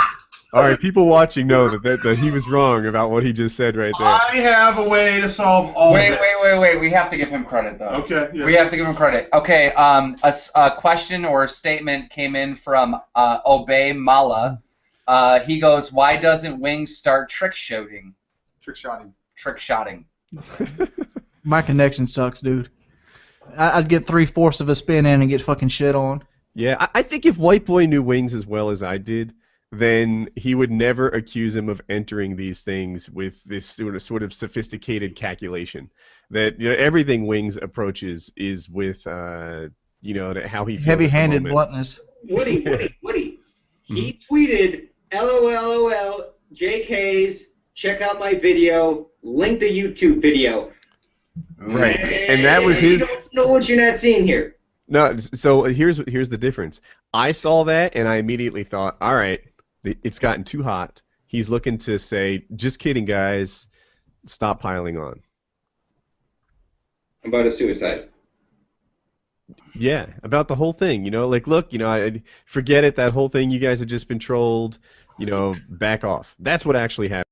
All right, people watching know that he was wrong about what he just said right there. I have a way to solve all Wait, this. wait. We have to give him credit, though. Okay. Yes. We have to give him credit. Okay, a question or a statement came in from Obey Mala. He goes, why doesn't Wings start trick shooting? Trick shotting. Trick shotting. My connection sucks, dude. I'd get 3/4 of a spin in and get fucking shit on. Yeah, I think if Whiteboy knew Wings as well as I did, then he would never accuse him of entering these things with this sort of sophisticated calculation. That everything Wings approaches is with how he feels heavy-handed bluntness. Woody. He tweeted, LOL, JKs, check out my video, link the YouTube video. Right, and that was his. You don't know what you're not seeing here. No, so here's the difference. I saw that and I immediately thought, all right, it's gotten too hot. He's looking to say, just kidding, guys, stop piling on. About a suicide. Yeah, about the whole thing. Look, I forget it. That whole thing. You guys have just been trolled. Back off. That's what actually happened.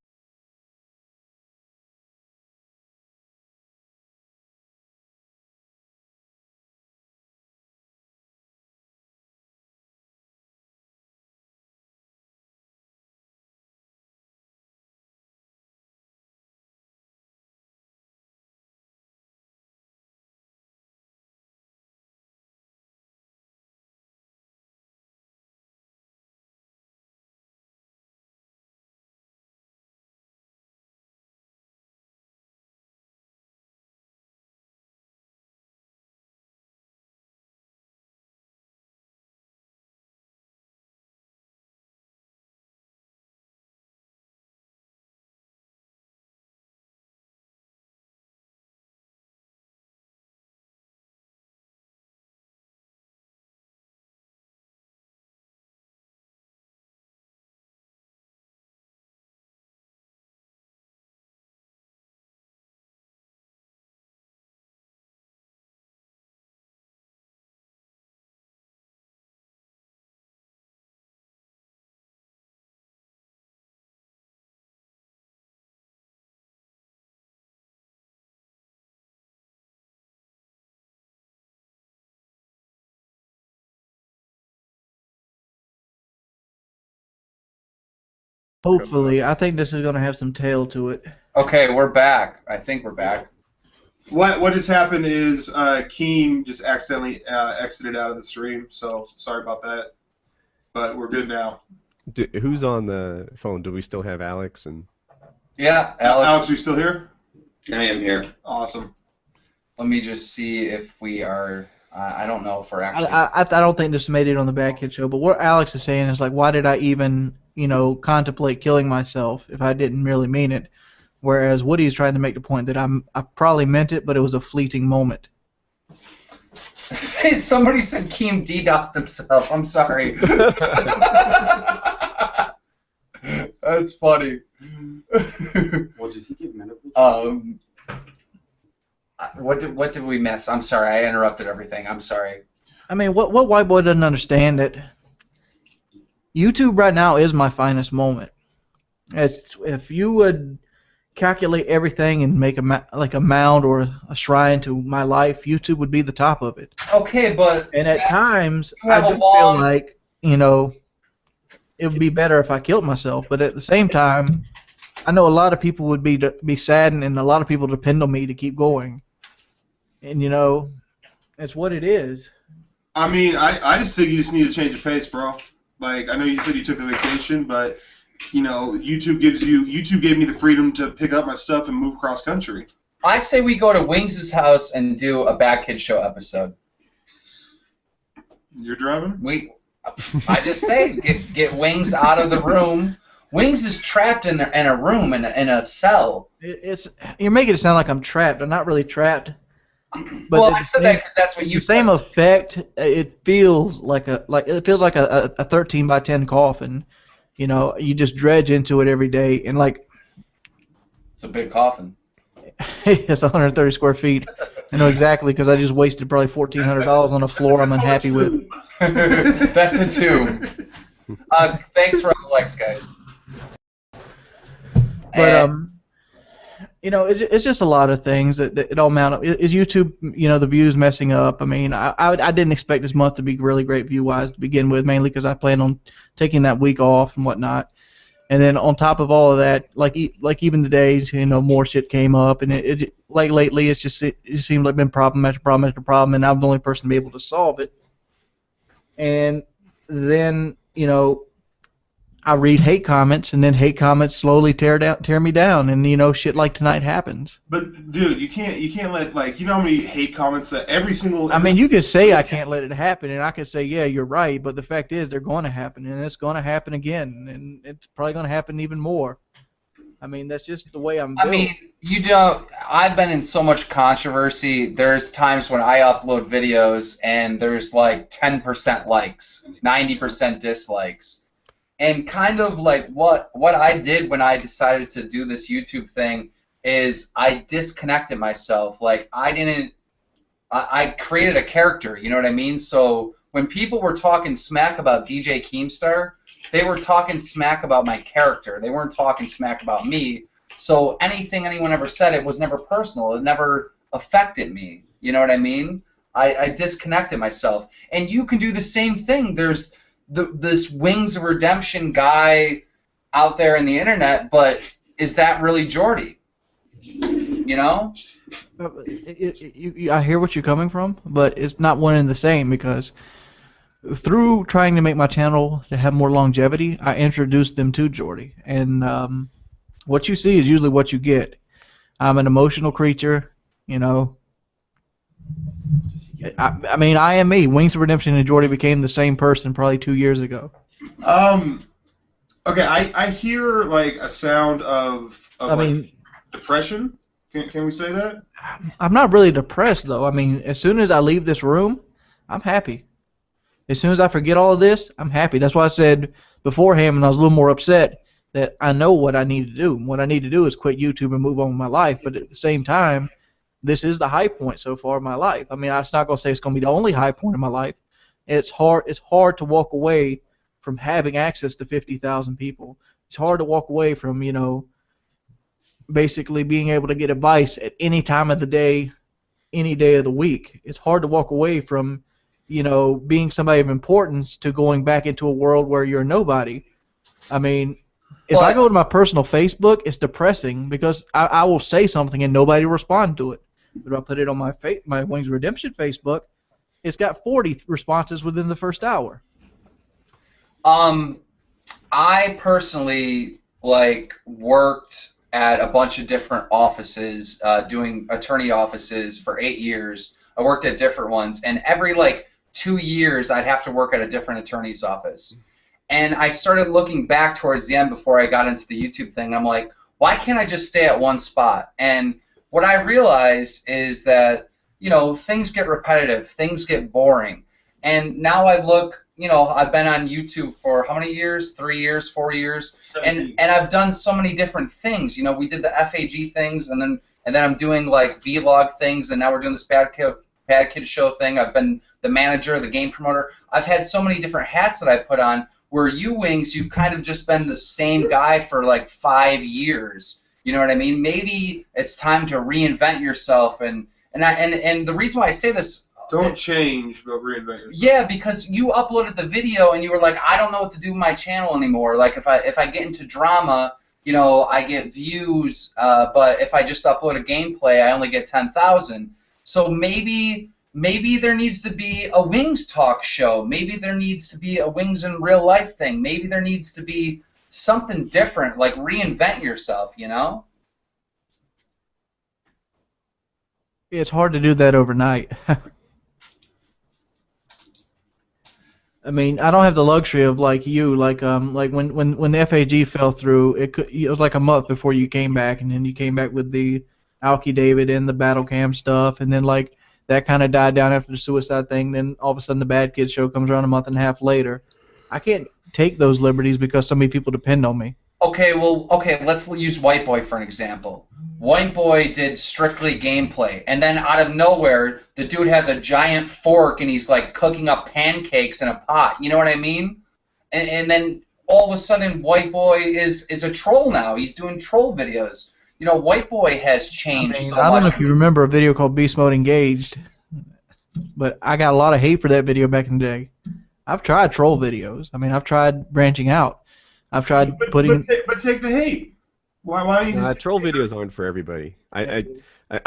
Hopefully, I think this is gonna have some tail to it. Okay, we're back. I think we're back. What has happened is Keem just accidentally exited out of the stream, so sorry about that. But we're good now. Who's on the phone? Do we still have Alex? Yeah, Alex. Alex, are you still here? I am here. Awesome. Let me just see if we are. I don't know if we're actually. I don't think this made it on the Bad Kid Show, but what Alex is saying is like, why did I even, contemplate killing myself if I didn't really mean it? Whereas Woody's trying to make the point that I probably meant it, but it was a fleeting moment. Somebody said Keem DDoSed himself. I'm sorry. That's funny. Well, does he get medical? What did we miss? I'm sorry. I interrupted everything. I'm sorry. I mean, what white boy doesn't understand that YouTube right now is my finest moment. If you would calculate everything and make a mound or a shrine to my life, YouTube would be the top of it. Okay, but and at times I do feel like it would be better if I killed myself. But at the same time, I know a lot of people would be saddened, and a lot of people depend on me to keep going. And it's what it is. I mean, I just think you just need to change of pace, bro. Like, I know you said you took a vacation, but YouTube gave me the freedom to pick up my stuff and move cross country. I say we go to Wings' house and do a Bad Kid Show episode. You're driving? I just say get Wings out of the room. Wings is trapped in a room in a cell. You're making it sound like I'm trapped. I'm not really trapped. But well, I said that because that's what you said. The same effect. It feels like a 13 by 10 coffin. You just dredge into it every day, and it's a big coffin. It's 130 square feet. I know exactly because I just wasted probably $1,400 on a floor I'm unhappy with. That's a tomb. Thanks for all the likes, guys. But it's just a lot of things that it all mount up. Is YouTube, the views messing up? I mean, I didn't expect this month to be really great view-wise to begin with, mainly because I plan on taking that week off and whatnot. And then on top of all of that, like even the days, more shit came up, and it like lately, it seemed like been problem after problem after problem, and I'm the only person to be able to solve it. And then I read hate comments, and then hate comments slowly tear me down, and shit like tonight happens. But dude, you can't let how many hate comments that every single. I mean, you could say I can't let it happen, and I could say yeah, you're right, but the fact is they're going to happen, and it's going to happen again, and it's probably going to happen even more. I mean, that's just the way I'm built. I mean, I've been in so much controversy. There's times when I upload videos and there's like 10% likes, 90% dislikes. And kind of like what I did when I decided to do this YouTube thing is I disconnected myself. Like I created a character, you know what I mean? So when people were talking smack about DJ Keemstar, they were talking smack about my character. They weren't talking smack about me. So anything anyone ever said, it was never personal. It never affected me. You know what I mean? I disconnected myself. And you can do the same thing. There's this Wings of Redemption guy out there in the internet, but is that really Jordy? You know? I hear what you're coming from, but it's not one and the same, because through trying to make my channel to have more longevity, I introduced them to Jordy. And what you see is usually what you get. I'm an emotional creature, I mean, I am me. Wings of Redemption and Jordy became the same person probably 2 years ago. Okay, I hear like a sound of depression. Can we say that? I'm not really depressed though. I mean, as soon as I leave this room, I'm happy. As soon as I forget all of this, I'm happy. That's why I said beforehand when I was a little more upset that I know what I need to do. What I need to do is quit YouTube and move on with my life. But at the same time, this is the high point so far in my life. I mean, I'm not going to say it's going to be the only high point in my life. It's hard to walk away from having access to 50,000 people. It's hard to walk away from, basically being able to get advice at any time of the day, any day of the week. It's hard to walk away from, being somebody of importance to going back into a world where you're nobody. I mean, if I go to my personal Facebook, it's depressing because I will say something and nobody will respond to it. But if I put it on my Wings of Redemption Facebook, it's got 40 responses within the first hour. I personally worked at a bunch of different offices, doing attorney offices for 8 years. I worked at different ones, and every 2 years I'd have to work at a different attorney's office. And I started looking back towards the end before I got into the YouTube thing. I'm like, why can't I just stay at one spot? And what I realized is that, things get repetitive, things get boring. And now I look, I've been on YouTube for how many years? 3 years, 4 years? 17. And I've done so many different things. We did the FAG things, and then I'm doing vlog things, and now we're doing this Bad Kid Show thing. I've been the manager, the game promoter. I've had so many different hats that I put on, where you, Wings, you've kind of just been the same guy for 5 years. You know what I mean? Maybe it's time to reinvent yourself, and the reason why I say this. Don't change, but reinvent yourself. Yeah, because you uploaded the video and you were like, I don't know what to do with my channel anymore. If I get into drama, I get views, but if I just upload a gameplay, I only get 10,000. So maybe there needs to be a Wings talk show. Maybe there needs to be a Wings in real life thing. Maybe there needs to be something different, reinvent yourself, It's hard to do that overnight. I mean, I don't have the luxury of you, when the FAG fell through, it was a month before you came back, and then you came back with the Alki David and the battle cam stuff, and then that kind of died down after the suicide thing. Then all of a sudden the Bad Kid Show comes around a month and a half later. I can't take those liberties because so many people depend on me. Okay, let's use Whiteboy for an example. Whiteboy did strictly gameplay, and then out of nowhere, the dude has a giant fork and he's cooking up pancakes in a pot. You know what I mean? And then all of a sudden, Whiteboy is a troll now. He's doing troll videos. Whiteboy has changed so much. I don't know if you remember a video called Beast Mode Engaged, but I got a lot of hate for that video back in the day. I've tried troll videos. I mean, I've tried branching out. I've tried But take the hate. Why don't you just troll videos aren't for everybody. I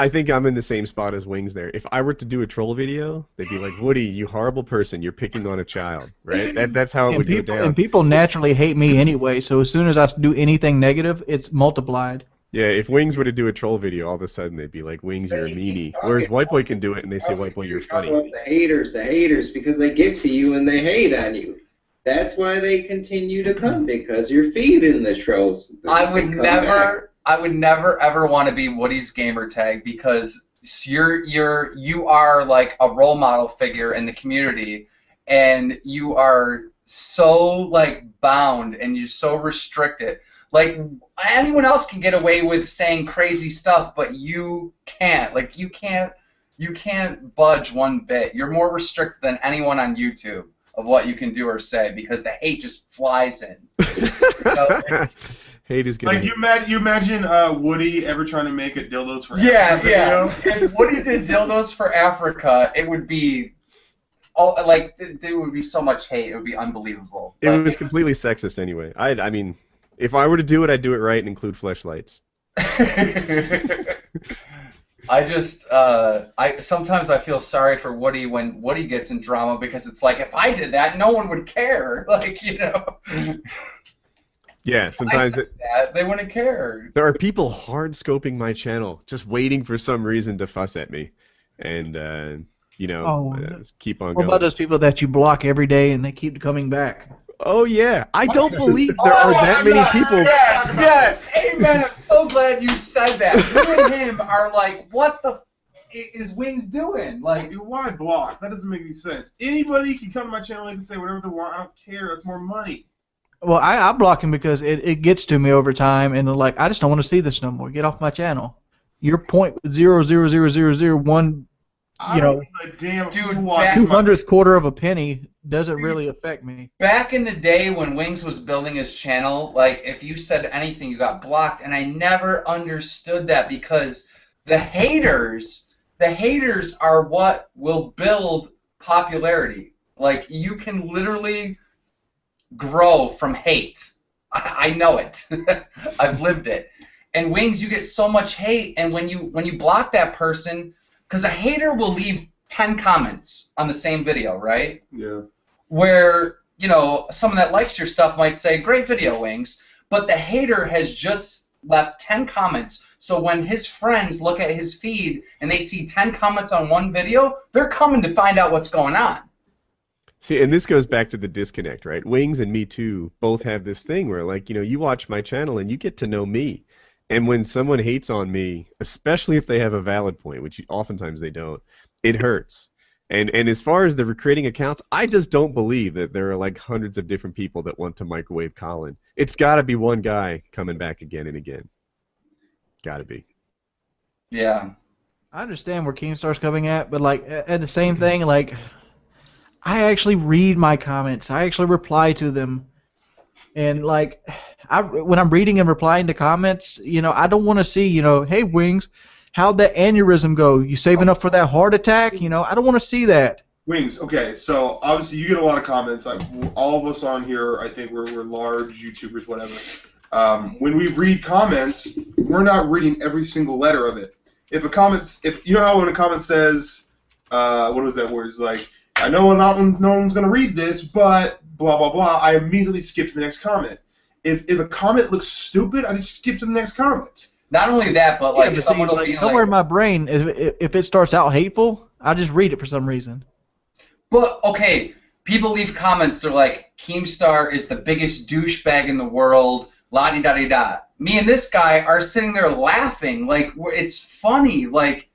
think I'm in the same spot as Wings there. If I were to do a troll video, they'd be like, Woody, you horrible person, you're picking on a child, right? That's how it would go down. And people naturally hate me anyway, so as soon as I do anything negative, it's multiplied. Yeah, if Wings were to do a troll video, all of a sudden they'd be like, Wings, you're a meanie. Whereas Whiteboy can do it, and they say, Whiteboy, you're funny. The haters, because they get to you and they hate on you. That's why they continue to come, because you're feeding the trolls. I would never ever want to be Woody's Gamertag because you are like a role model figure in the community, and you are so like bound and you're so restricted. Like anyone else can get away with saying crazy stuff, but you can't. Like you can't budge one bit. You're more restricted than anyone on YouTube of what you can do or say because the hate just flies in. You know? Hate is getting like you imagine Woody ever trying to make a dildos for Africa video? If Woody did dildos for Africa, it would be there would be so much hate. It would be unbelievable. It was completely sexist anyway. I mean, if I were to do it, I'd do it right and include fleshlights. Sometimes I feel sorry for Woody when Woody gets in drama because it's like if I did that, no one would care. Like, you know. Yeah, sometimes they wouldn't care. There are people hard scoping my channel, just waiting for some reason to fuss at me, and just keep on going. What about those people that you block every day and they keep coming back? Oh yeah, I don't believe there are that many people. Yes, amen. I'm so glad you said that. You and him are like, what the f is Wings doing? Like, why block? That doesn't make any sense. Anybody can come to my channel and say whatever they want. I don't care. That's more money. Well, I block him because it gets to me over time, and like I just don't want to see this no more. Get off my channel. Your 0.00001, you know, damn dude, 200th quarter of a penny doesn't really affect me. Back in the day when Wings was building his channel, like if you said anything, you got blocked, and I never understood that because the haters are what will build popularity. Like you can literally grow from hate. I know it. I've lived it. And Wings, you get so much hate, and when you block that person, because a hater will leave 10 comments on the same video, right? Yeah. Where, you know, someone that likes your stuff might say, great video, Wings, but the hater has just left 10 comments, so when his friends look at his feed and they see 10 comments on one video, they're coming to find out what's going on. See, and this goes back to the disconnect, right? Wings and me too both have this thing where, like, you know, you watch my channel and you get to know me. And when someone hates on me, especially if they have a valid point, which oftentimes they don't, it hurts. And as far as the creating accounts, I just don't believe that there are like hundreds of different people that want to microwave Colin. It's got to be one guy coming back again and again. Got to be. Yeah. I understand where Keemstar's coming at, but like at the same thing, like I actually read my comments. I actually reply to them. And like when I'm reading and replying to comments, you know, I don't want to see, you know, hey Wings, how'd that aneurysm go? You saving up for that heart attack? You know, I don't want to see that. Wings, okay, so obviously you get a lot of comments. All of us on here, I think we're large YouTubers, whatever. When we read comments, we're not reading every single letter of it. If you know how when a comment says, what was that word? It's like, I know no one's going to read this, but blah, blah, blah, I immediately skip to the next comment. If a comment looks stupid, I just skip to the next comment. Not only that, but like someone will be somewhere in my brain, if it starts out hateful, I just read it for some reason. But okay, people leave comments. They're like, Keemstar is the biggest douchebag in the world. La di da di da. Me and this guy are sitting there laughing, like it's funny. Like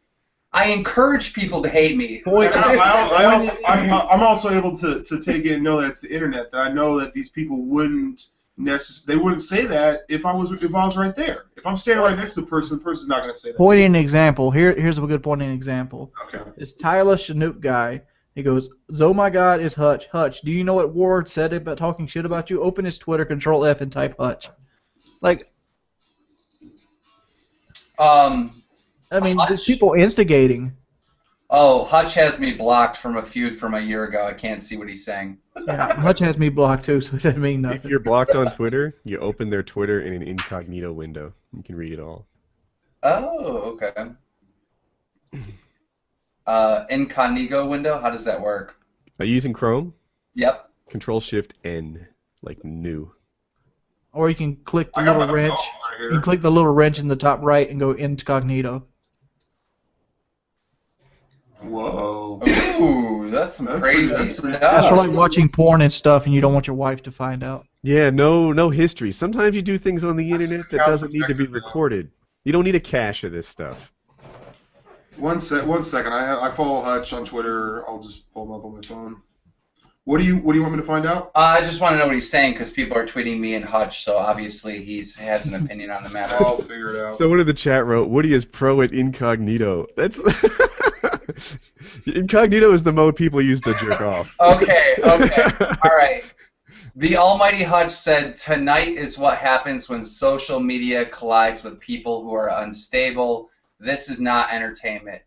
I encourage people to hate me. I'm also able to take it and know that's the internet. That I know that these people wouldn't say that if I was right there. If I'm standing right next to the person's not going to say that. Pointing example. Here's a good pointing example. Okay. It's Tyler Chinook guy. He goes, "Oh my God, is Hutch. Hutch, do you know what Ward said about talking shit about you? Open his Twitter, Control F, and type Hutch." Like, I mean, there's people instigating. Oh, Hutch has me blocked from a feud from a year ago. I can't see what he's saying. Yeah, Hutch has me blocked too, so it doesn't mean If nothing. you're blocked on Twitter, you open their Twitter in an incognito window. You can read it all. Oh, okay. Incognito window. How does that work? Are you using Chrome? Yep. Control-Shift-N, like new. Or you can click the I got little my wrench. phone right You here. can click the little wrench in the top right and go incognito. Whoa. Ooh, that's some That's crazy pretty- that's pretty- stuff. That's for like watching porn and stuff, and you don't want your wife to find out. Yeah, no history. Sometimes you do things on the internet that That's doesn't need to be protected, though. recorded. You don't need a cache of this stuff. One second. I follow Hutch on Twitter. I'll just pull him up on my phone. What do you want me to find out? I just want to know what he's saying because people are tweeting me and Hutch, so obviously he has an opinion on the matter. I'll figure it out. Someone in the chat wrote, Woody is pro at incognito. That's... Incognito is the mode people use to jerk off. Okay, all right. The almighty Hutch said, tonight is what happens when social media collides with people who are unstable. This is not entertainment.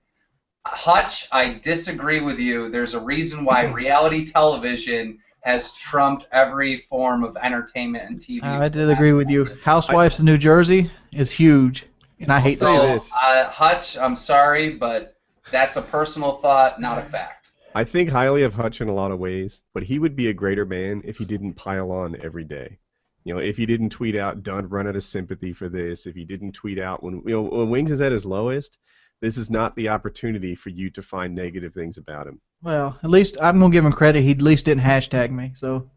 Hutch, I disagree with you. There's a reason why reality television has trumped every form of entertainment and TV. I did agree with you. Housewives in New Jersey is huge, and I hate say that. this. Hutch, I'm sorry, but that's a personal thought, not a fact. I think highly of Hutch in a lot of ways, but he would be a greater man if he didn't pile on every day. You know, if he didn't tweet out, "Don't run out of sympathy for this." If he didn't tweet out when when Wings is at his lowest, this is not the opportunity for you to find negative things about him. Well, at least I'm gonna give him credit. He at least didn't hashtag me, so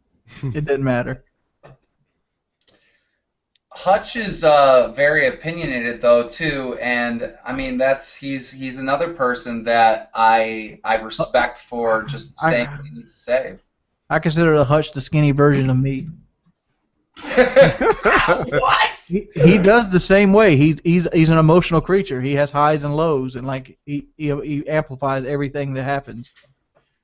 it didn't matter. Hutch is very opinionated though too, and I mean he's another person that I respect for just saying what he needs to say. I consider the Hutch the skinny version of me. What? He does the same way. He's an emotional creature. He has highs and lows, and like he amplifies everything that happens.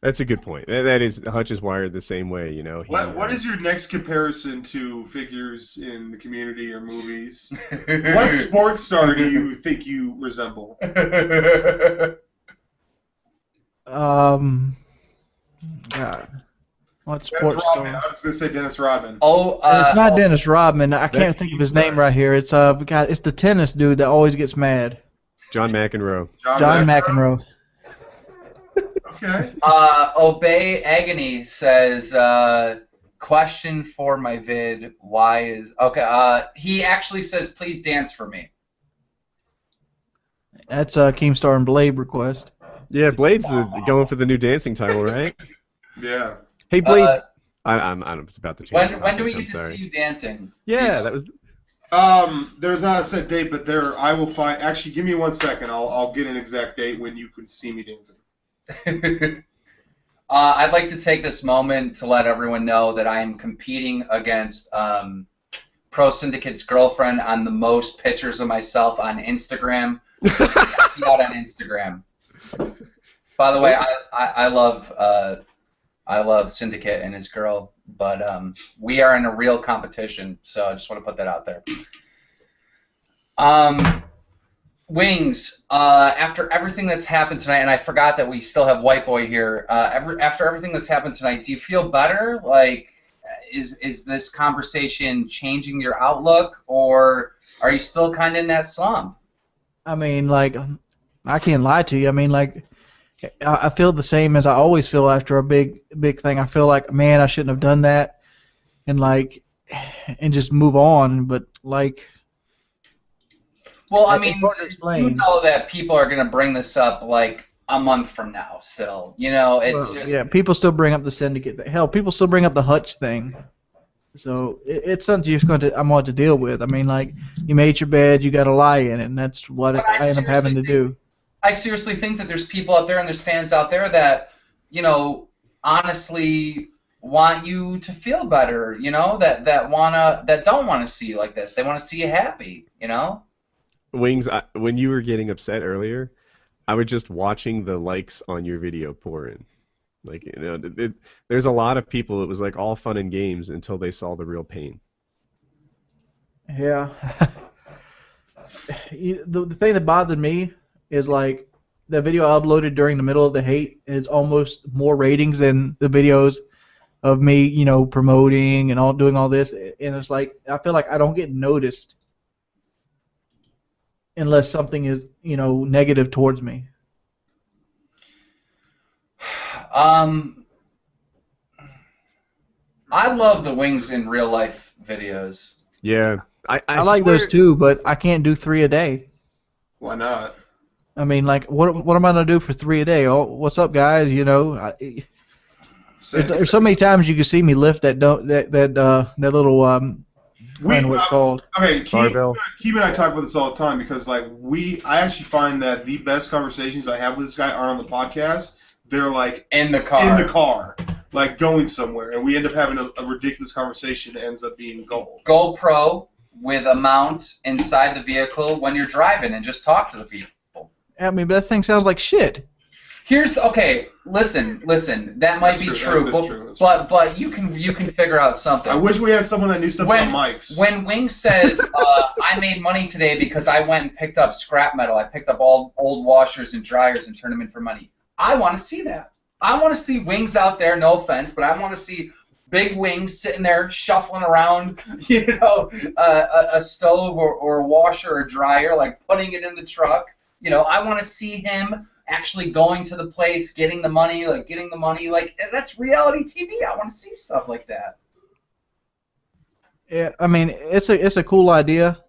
That's a good point. That is, Hutch is wired the same way, you know. What is your next comparison to figures in the community or movies? What sports star do you think you resemble? God, what Dennis sports Rodman. star? I was gonna say Dennis Rodman. Oh, It's not Dennis Rodman. I can't That's think of his name right here. It's God, it's the tennis dude that always gets mad. John McEnroe. John McEnroe. Okay. Obey Agony says, question for my vid, why is... Okay, he actually says, please dance for me. That's a Keemstar and Blade request. Yeah, Blade's going for the new dancing title, right? Yeah. Hey, Blade. I'm about to change. When do we I'm get to sorry. see you dancing? Yeah, that was... There's not a set date, but I will find. Actually, give me 1 second. I'll get an exact date when you can see me dancing. I'd like to take this moment to let everyone know that I am competing against Pro Syndicate's girlfriend on the most pictures of myself on Instagram. So check me out on Instagram. By the way, I love Syndicate and his girl, but we are in a real competition, so I just want to put that out there. Wings, after everything that's happened tonight, and I forgot that we still have Whiteboy here. After everything that's happened tonight, do you feel better? Like, is this conversation changing your outlook, or are you still kind of in that slump? I mean, like, I can't lie to you. I mean, like, I feel the same as I always feel after a big thing. I feel like, man, I shouldn't have done that, and just move on. But like, well, I it's mean, hard to explain. you know that people are going to bring this up like a month from now. Still, you know, it's just yeah, people still bring up the syndicate thing. Hell, people still bring up the Hutch thing. So it's something I'm going to have to deal with. I mean, like, you made your bed, you got to lie in it, and that's what But I end up having to do. I seriously think that there's people out there and there's fans out there that, you know, honestly want you to feel better, you know, that don't want to see you like this. They want to see you happy, you know? Wings, when you were getting upset earlier, I was just watching the likes on your video pour in. Like, you know, there's a lot of people, it was like all fun and games until they saw the real pain. Yeah. The thing that bothered me is, like, the video I uploaded during the middle of the hate is almost more ratings than the videos of me, you know, promoting and doing all this. And it's like I feel like I don't get noticed unless something is, you know, negative towards me. I love the Wings in real life videos. Yeah, I like those too, but I can't do 3 a day. Why not? I mean, like, what am I gonna do for 3 a day? Oh, what's up, guys? You know, there's so many times you can see me lift that little I don't know what it's called. Okay, Barbell. Keem and I talk about this all the time because like I actually find that the best conversations I have with this guy aren't on the podcast. They're like in the car, like going somewhere, and we end up having a ridiculous conversation that ends up being gold. GoPro with a mount inside the vehicle when you're driving and just talk to the people. I mean, that thing sounds like shit. Okay, listen. That might be true, but you can figure out something. I wish we had someone that knew something about mics. When Wing says, I made money today because I went and picked up scrap metal, I picked up all old washers and dryers and turned them in for money. I want to see that. I want to see Wings out there, no offense, but I want to see big Wings sitting there shuffling around, you know, a stove or a washer or dryer, like putting it in the truck. You know, I want to see him actually going to the place, getting the money, like that's reality TV. I want to see stuff like that. Yeah, I mean, it's a cool idea,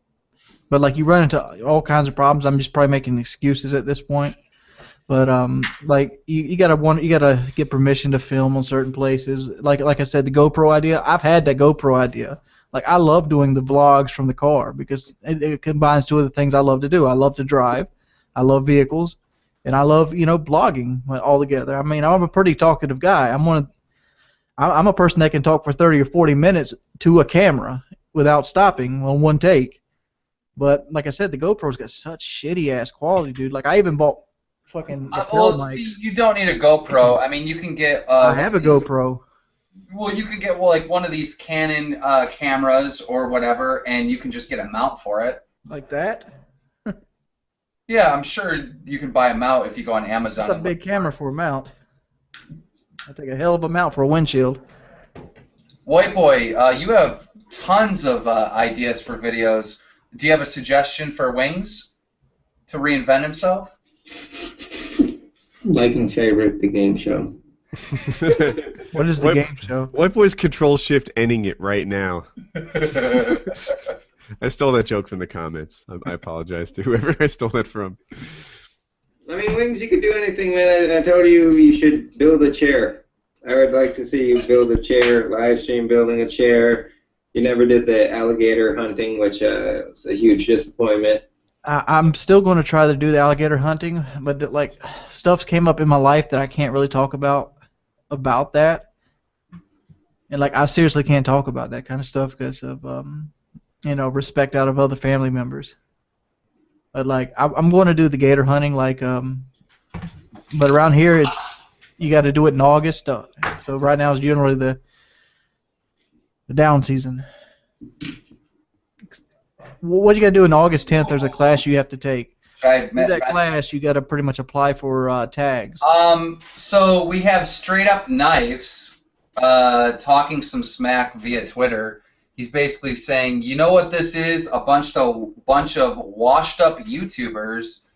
but like you run into all kinds of problems. I'm just probably making excuses at this point. But like you gotta get permission to film on certain places. Like I said, the GoPro idea. I've had that GoPro idea. Like I love doing the vlogs from the car because it combines 2 of the things I love to do. I love to drive, I love vehicles, and I love, you know, blogging all together. I mean, I'm a pretty talkative guy. I'm a person that can talk for 30 or 40 minutes to a camera without stopping on one take. But like I said, the GoPro's got such shitty ass quality, dude. Like I even bought fucking see, you don't need a GoPro. I mean, you can get. I have a GoPro. Well, you can get like one of these Canon cameras or whatever, and you can just get a mount for it. Like that? Yeah, I'm sure you can buy a mount if you go on Amazon. That's a big camera for a mount. I take a hell of a mount for a windshield. Whiteboy, you have tons of ideas for videos. Do you have a suggestion for Wings to reinvent himself? Like and favorite the game show. What is the game show? Whiteboy's Control Shift ending it right now. I stole that joke from the comments. I apologize to whoever I stole that from. I mean, Wings, you could do anything, man. I told you you should build a chair. I would like to see you build a chair, live stream building a chair. You never did the alligator hunting, which was a huge disappointment. I'm still going to try to do the alligator hunting, but like stuff's came up in my life that I can't really talk about that, and like I seriously can't talk about that kind of stuff because of you know, respect out of other family members. But like I'm going to do the gator hunting, like but around here you got to do it in August. So right now is generally the down season. What you got to do in August 10th? There's a class you have to take. In that class, you got to pretty much apply for tags. So we have Straight Up Knives talking some smack via Twitter. He's basically saying, you know what this is? A bunch of washed up YouTubers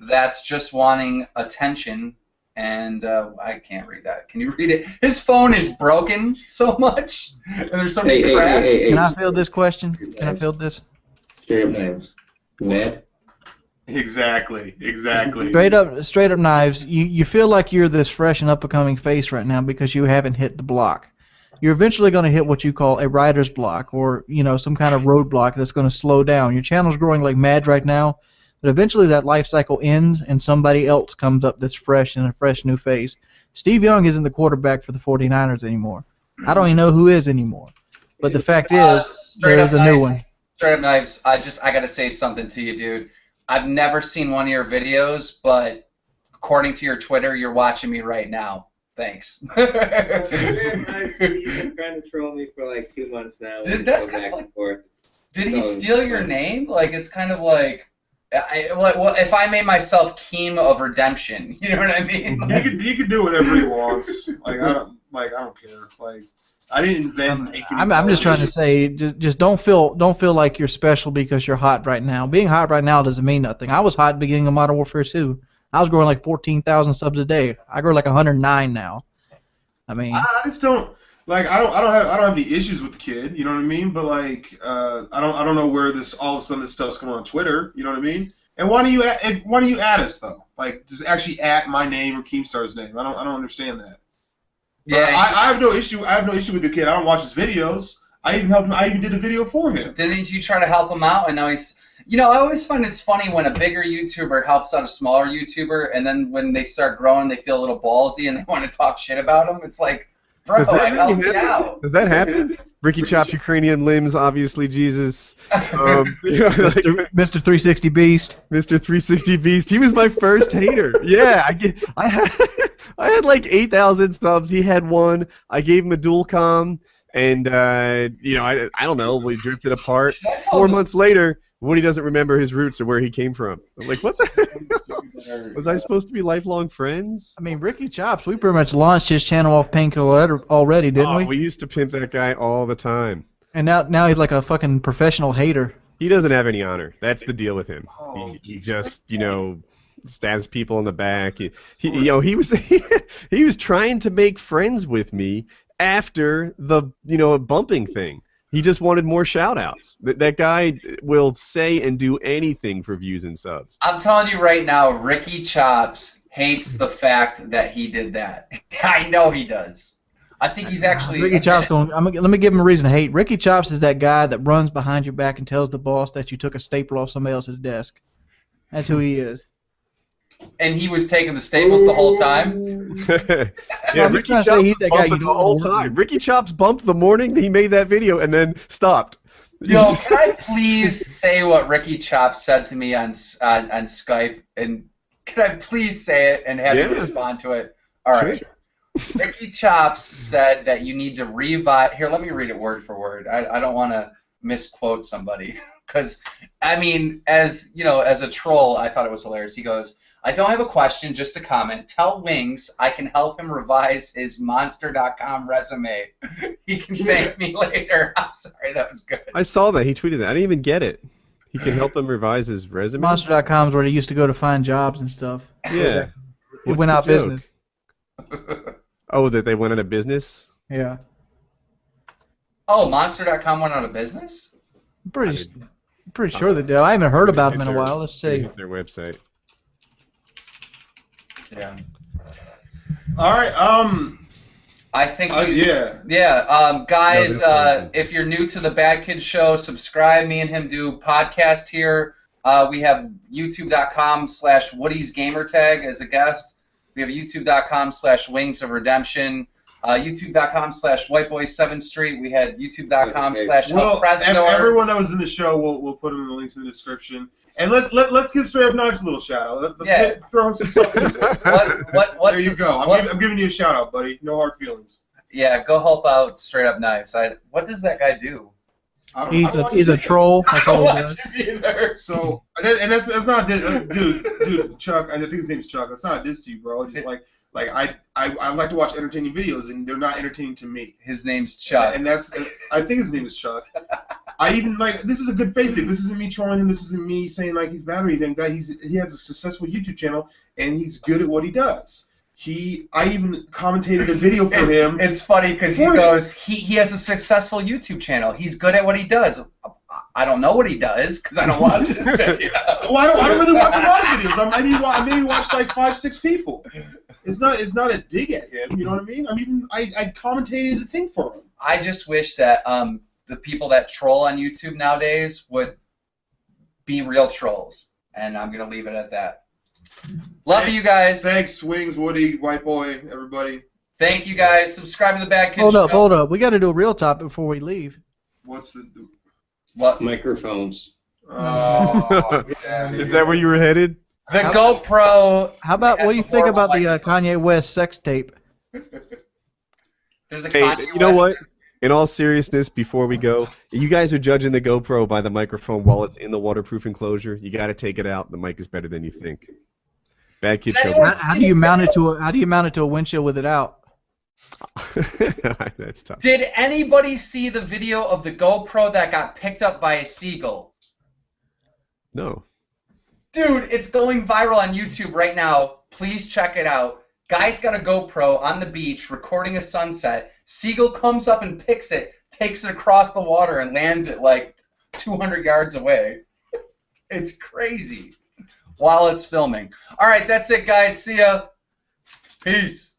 that's just wanting attention. And I can't read that. Can you read it? His phone is broken so much. And there's so many cracks. Can I field this question? Can I field this? Straight Up Knives. You mad? Exactly. Straight up Knives. You feel like you're this fresh and up and coming face right now because you haven't hit the block. You're eventually going to hit what you call a writer's block, or you know, some kind of roadblock that's going to slow down. Your channel's growing like mad right now. But eventually that life cycle ends and somebody else comes up that's fresh and a fresh new face. Steve Young isn't the quarterback for the 49ers anymore. I don't even know who is anymore. But the fact is, there is a new one. Straight Up Knives, I got to say something to you, dude. I've never seen one of your videos, but according to your Twitter, you're watching me right now. Thanks. Straight Up Knives, he's been trying to troll me for like 2 months now. That's kind of like, did he steal your name? Like, it's kind of like... Well, if I made myself Keem of Redemption, you know what I mean? Like, he could do whatever he wants. Like I don't care. Like I didn't invent. I'm just trying to say, just don't feel like you're special because you're hot right now. Being hot right now doesn't mean nothing. I was hot at the beginning of Modern Warfare 2. I was growing like 14,000 subs a day. I grow like 109 now. I mean, I just don't like. I don't have any issues with the kid. You know what I mean? But like, I don't know where all of a sudden this stuff's coming on Twitter. You know what I mean? And why do you add us though? Like, just actually at my name or Keemstar's name. I don't understand that. yeah, I have no issue. I have no issue with the kid. I don't watch his videos. I even helped him. I even did a video for him. didn't you try to help him out? And now he's, you know, I always find it's funny when a bigger YouTuber helps out a smaller YouTuber, and then when they start growing, they feel a little ballsy and they want to talk shit about them. It's like, bro, I helped you out. Does that happen? Ricky chops Ukrainian limbs, obviously Jesus. You know, like, Mr. 360 Beast. Mr. 360 Beast. He was my first hater. Yeah, I had like 8,000 subs. He had 1. I gave him a dual com, and you know, I don't know. We drifted apart. 4 months later, Woody doesn't remember his roots or where he came from. I'm like, what the? Was I supposed to be lifelong friends? I mean, Ricky Chops, we pretty much launched his channel off Painkiller already, didn't we? We used to pimp that guy all the time. And now he's like a fucking professional hater. He doesn't have any honor. That's the deal with him. He just, you know, stabs people in the back. You know, he was he was trying to make friends with me after the, you know, bumping thing. He just wanted more shout-outs. That guy will say and do anything for views and subs. I'm telling you right now, Ricky Chops hates the fact that he did that. I know he does. I think he's actually... Ricky Chops let me give him a reason to hate. Ricky Chops is that guy that runs behind your back and tells the boss that you took a staple off somebody else's desk. That's who he is. And he was taking the staples the whole time? Yeah, I'm Ricky trying Chops to say he's that guy you bumped the whole time. Ricky Chops bumped the morning he made that video and then stopped. Yo, can I please say what Ricky Chops said to me on Skype? And can I please say it and have you respond to it? All right. Sure. Ricky Chops said that you need to revive... Here, let me read it word for word. I don't want to misquote somebody. Because, I mean, as you know, as a troll, I thought it was hilarious. He goes, I don't have a question, just a comment. Tell Wings I can help him revise his monster.com resume. He can thank me later. I'm sorry, that was good. I saw that. He tweeted that. I didn't even get it. He can help him revise his resume? Monster.com is where he used to go to find jobs and stuff. Yeah. It went out of business. Oh, that they went out of business? Yeah. Oh, Monster.com went out of business? I'm pretty sure they did. I haven't heard about them in a while. Let's see. Their website. Yeah. All right. I think yeah. Guys, if you're new to the Bad Kid Show, subscribe. Me and him do podcast here. We have youtube.com/WoodysGamerTag as a guest. We have youtube.com/WingsofRedemption. YouTube.com/Whiteboy7thst. We had YouTube.com/ELPRESADOR. Everyone that was in the show, we'll put them in the links in the description. And let's give Straight Up Knives a little shout out. Throw him some subs. There you go. I'm giving you a shout out, buddy. No hard feelings. Yeah, go help out Straight Up Knives. What does that guy do? He's a troll. I don't want to be there. So, and that's not dude, Chuck. I think his name's Chuck. That's not a diss to you, bro. Just like I like to watch entertaining videos, and they're not entertaining to me. His name's Chuck, and that's I think his name is Chuck. I even this is a good faith thing. This isn't me trolling him. This isn't me saying like he's bad or anything. That he has a successful YouTube channel and he's good at what he does. I even commentated a video for him. It's funny because he goes, he has a successful YouTube channel. He's good at what he does. I don't know what he does because I don't watch his video. Well, I don't really watch a lot of videos. I maybe watch like 5-6 people. It's not a dig at him. You know what I mean? I commentated the thing for him. I just wish that the people that troll on YouTube nowadays would be real trolls, and I'm gonna leave it at that. Love you guys. Thanks, Wings, Woody, White Boy, everybody. Thank you guys. Subscribe to the Bad Kid Show. Hold up. We got to do a real topic before we leave. What? Microphones. Oh, yeah. Is that where you were headed? The GoPro. How about what do you think about the Kanye West sex tape? There's a Kanye you know West. what? in all seriousness, before we go, you guys are judging the GoPro by the microphone while it's in the waterproof enclosure. You got to take it out. The mic is better than you think. Bad kid show. How do you mount it to a windshield with it out? That's tough. Did anybody see the video of the GoPro that got picked up by a seagull? No. Dude, it's going viral on YouTube right now. Please check it out. Guy's got a GoPro on the beach recording a sunset. Seagull comes up and picks it, takes it across the water, and lands it like 200 yards away. It's crazy. While it's filming. All right, that's it, guys. See ya. Peace.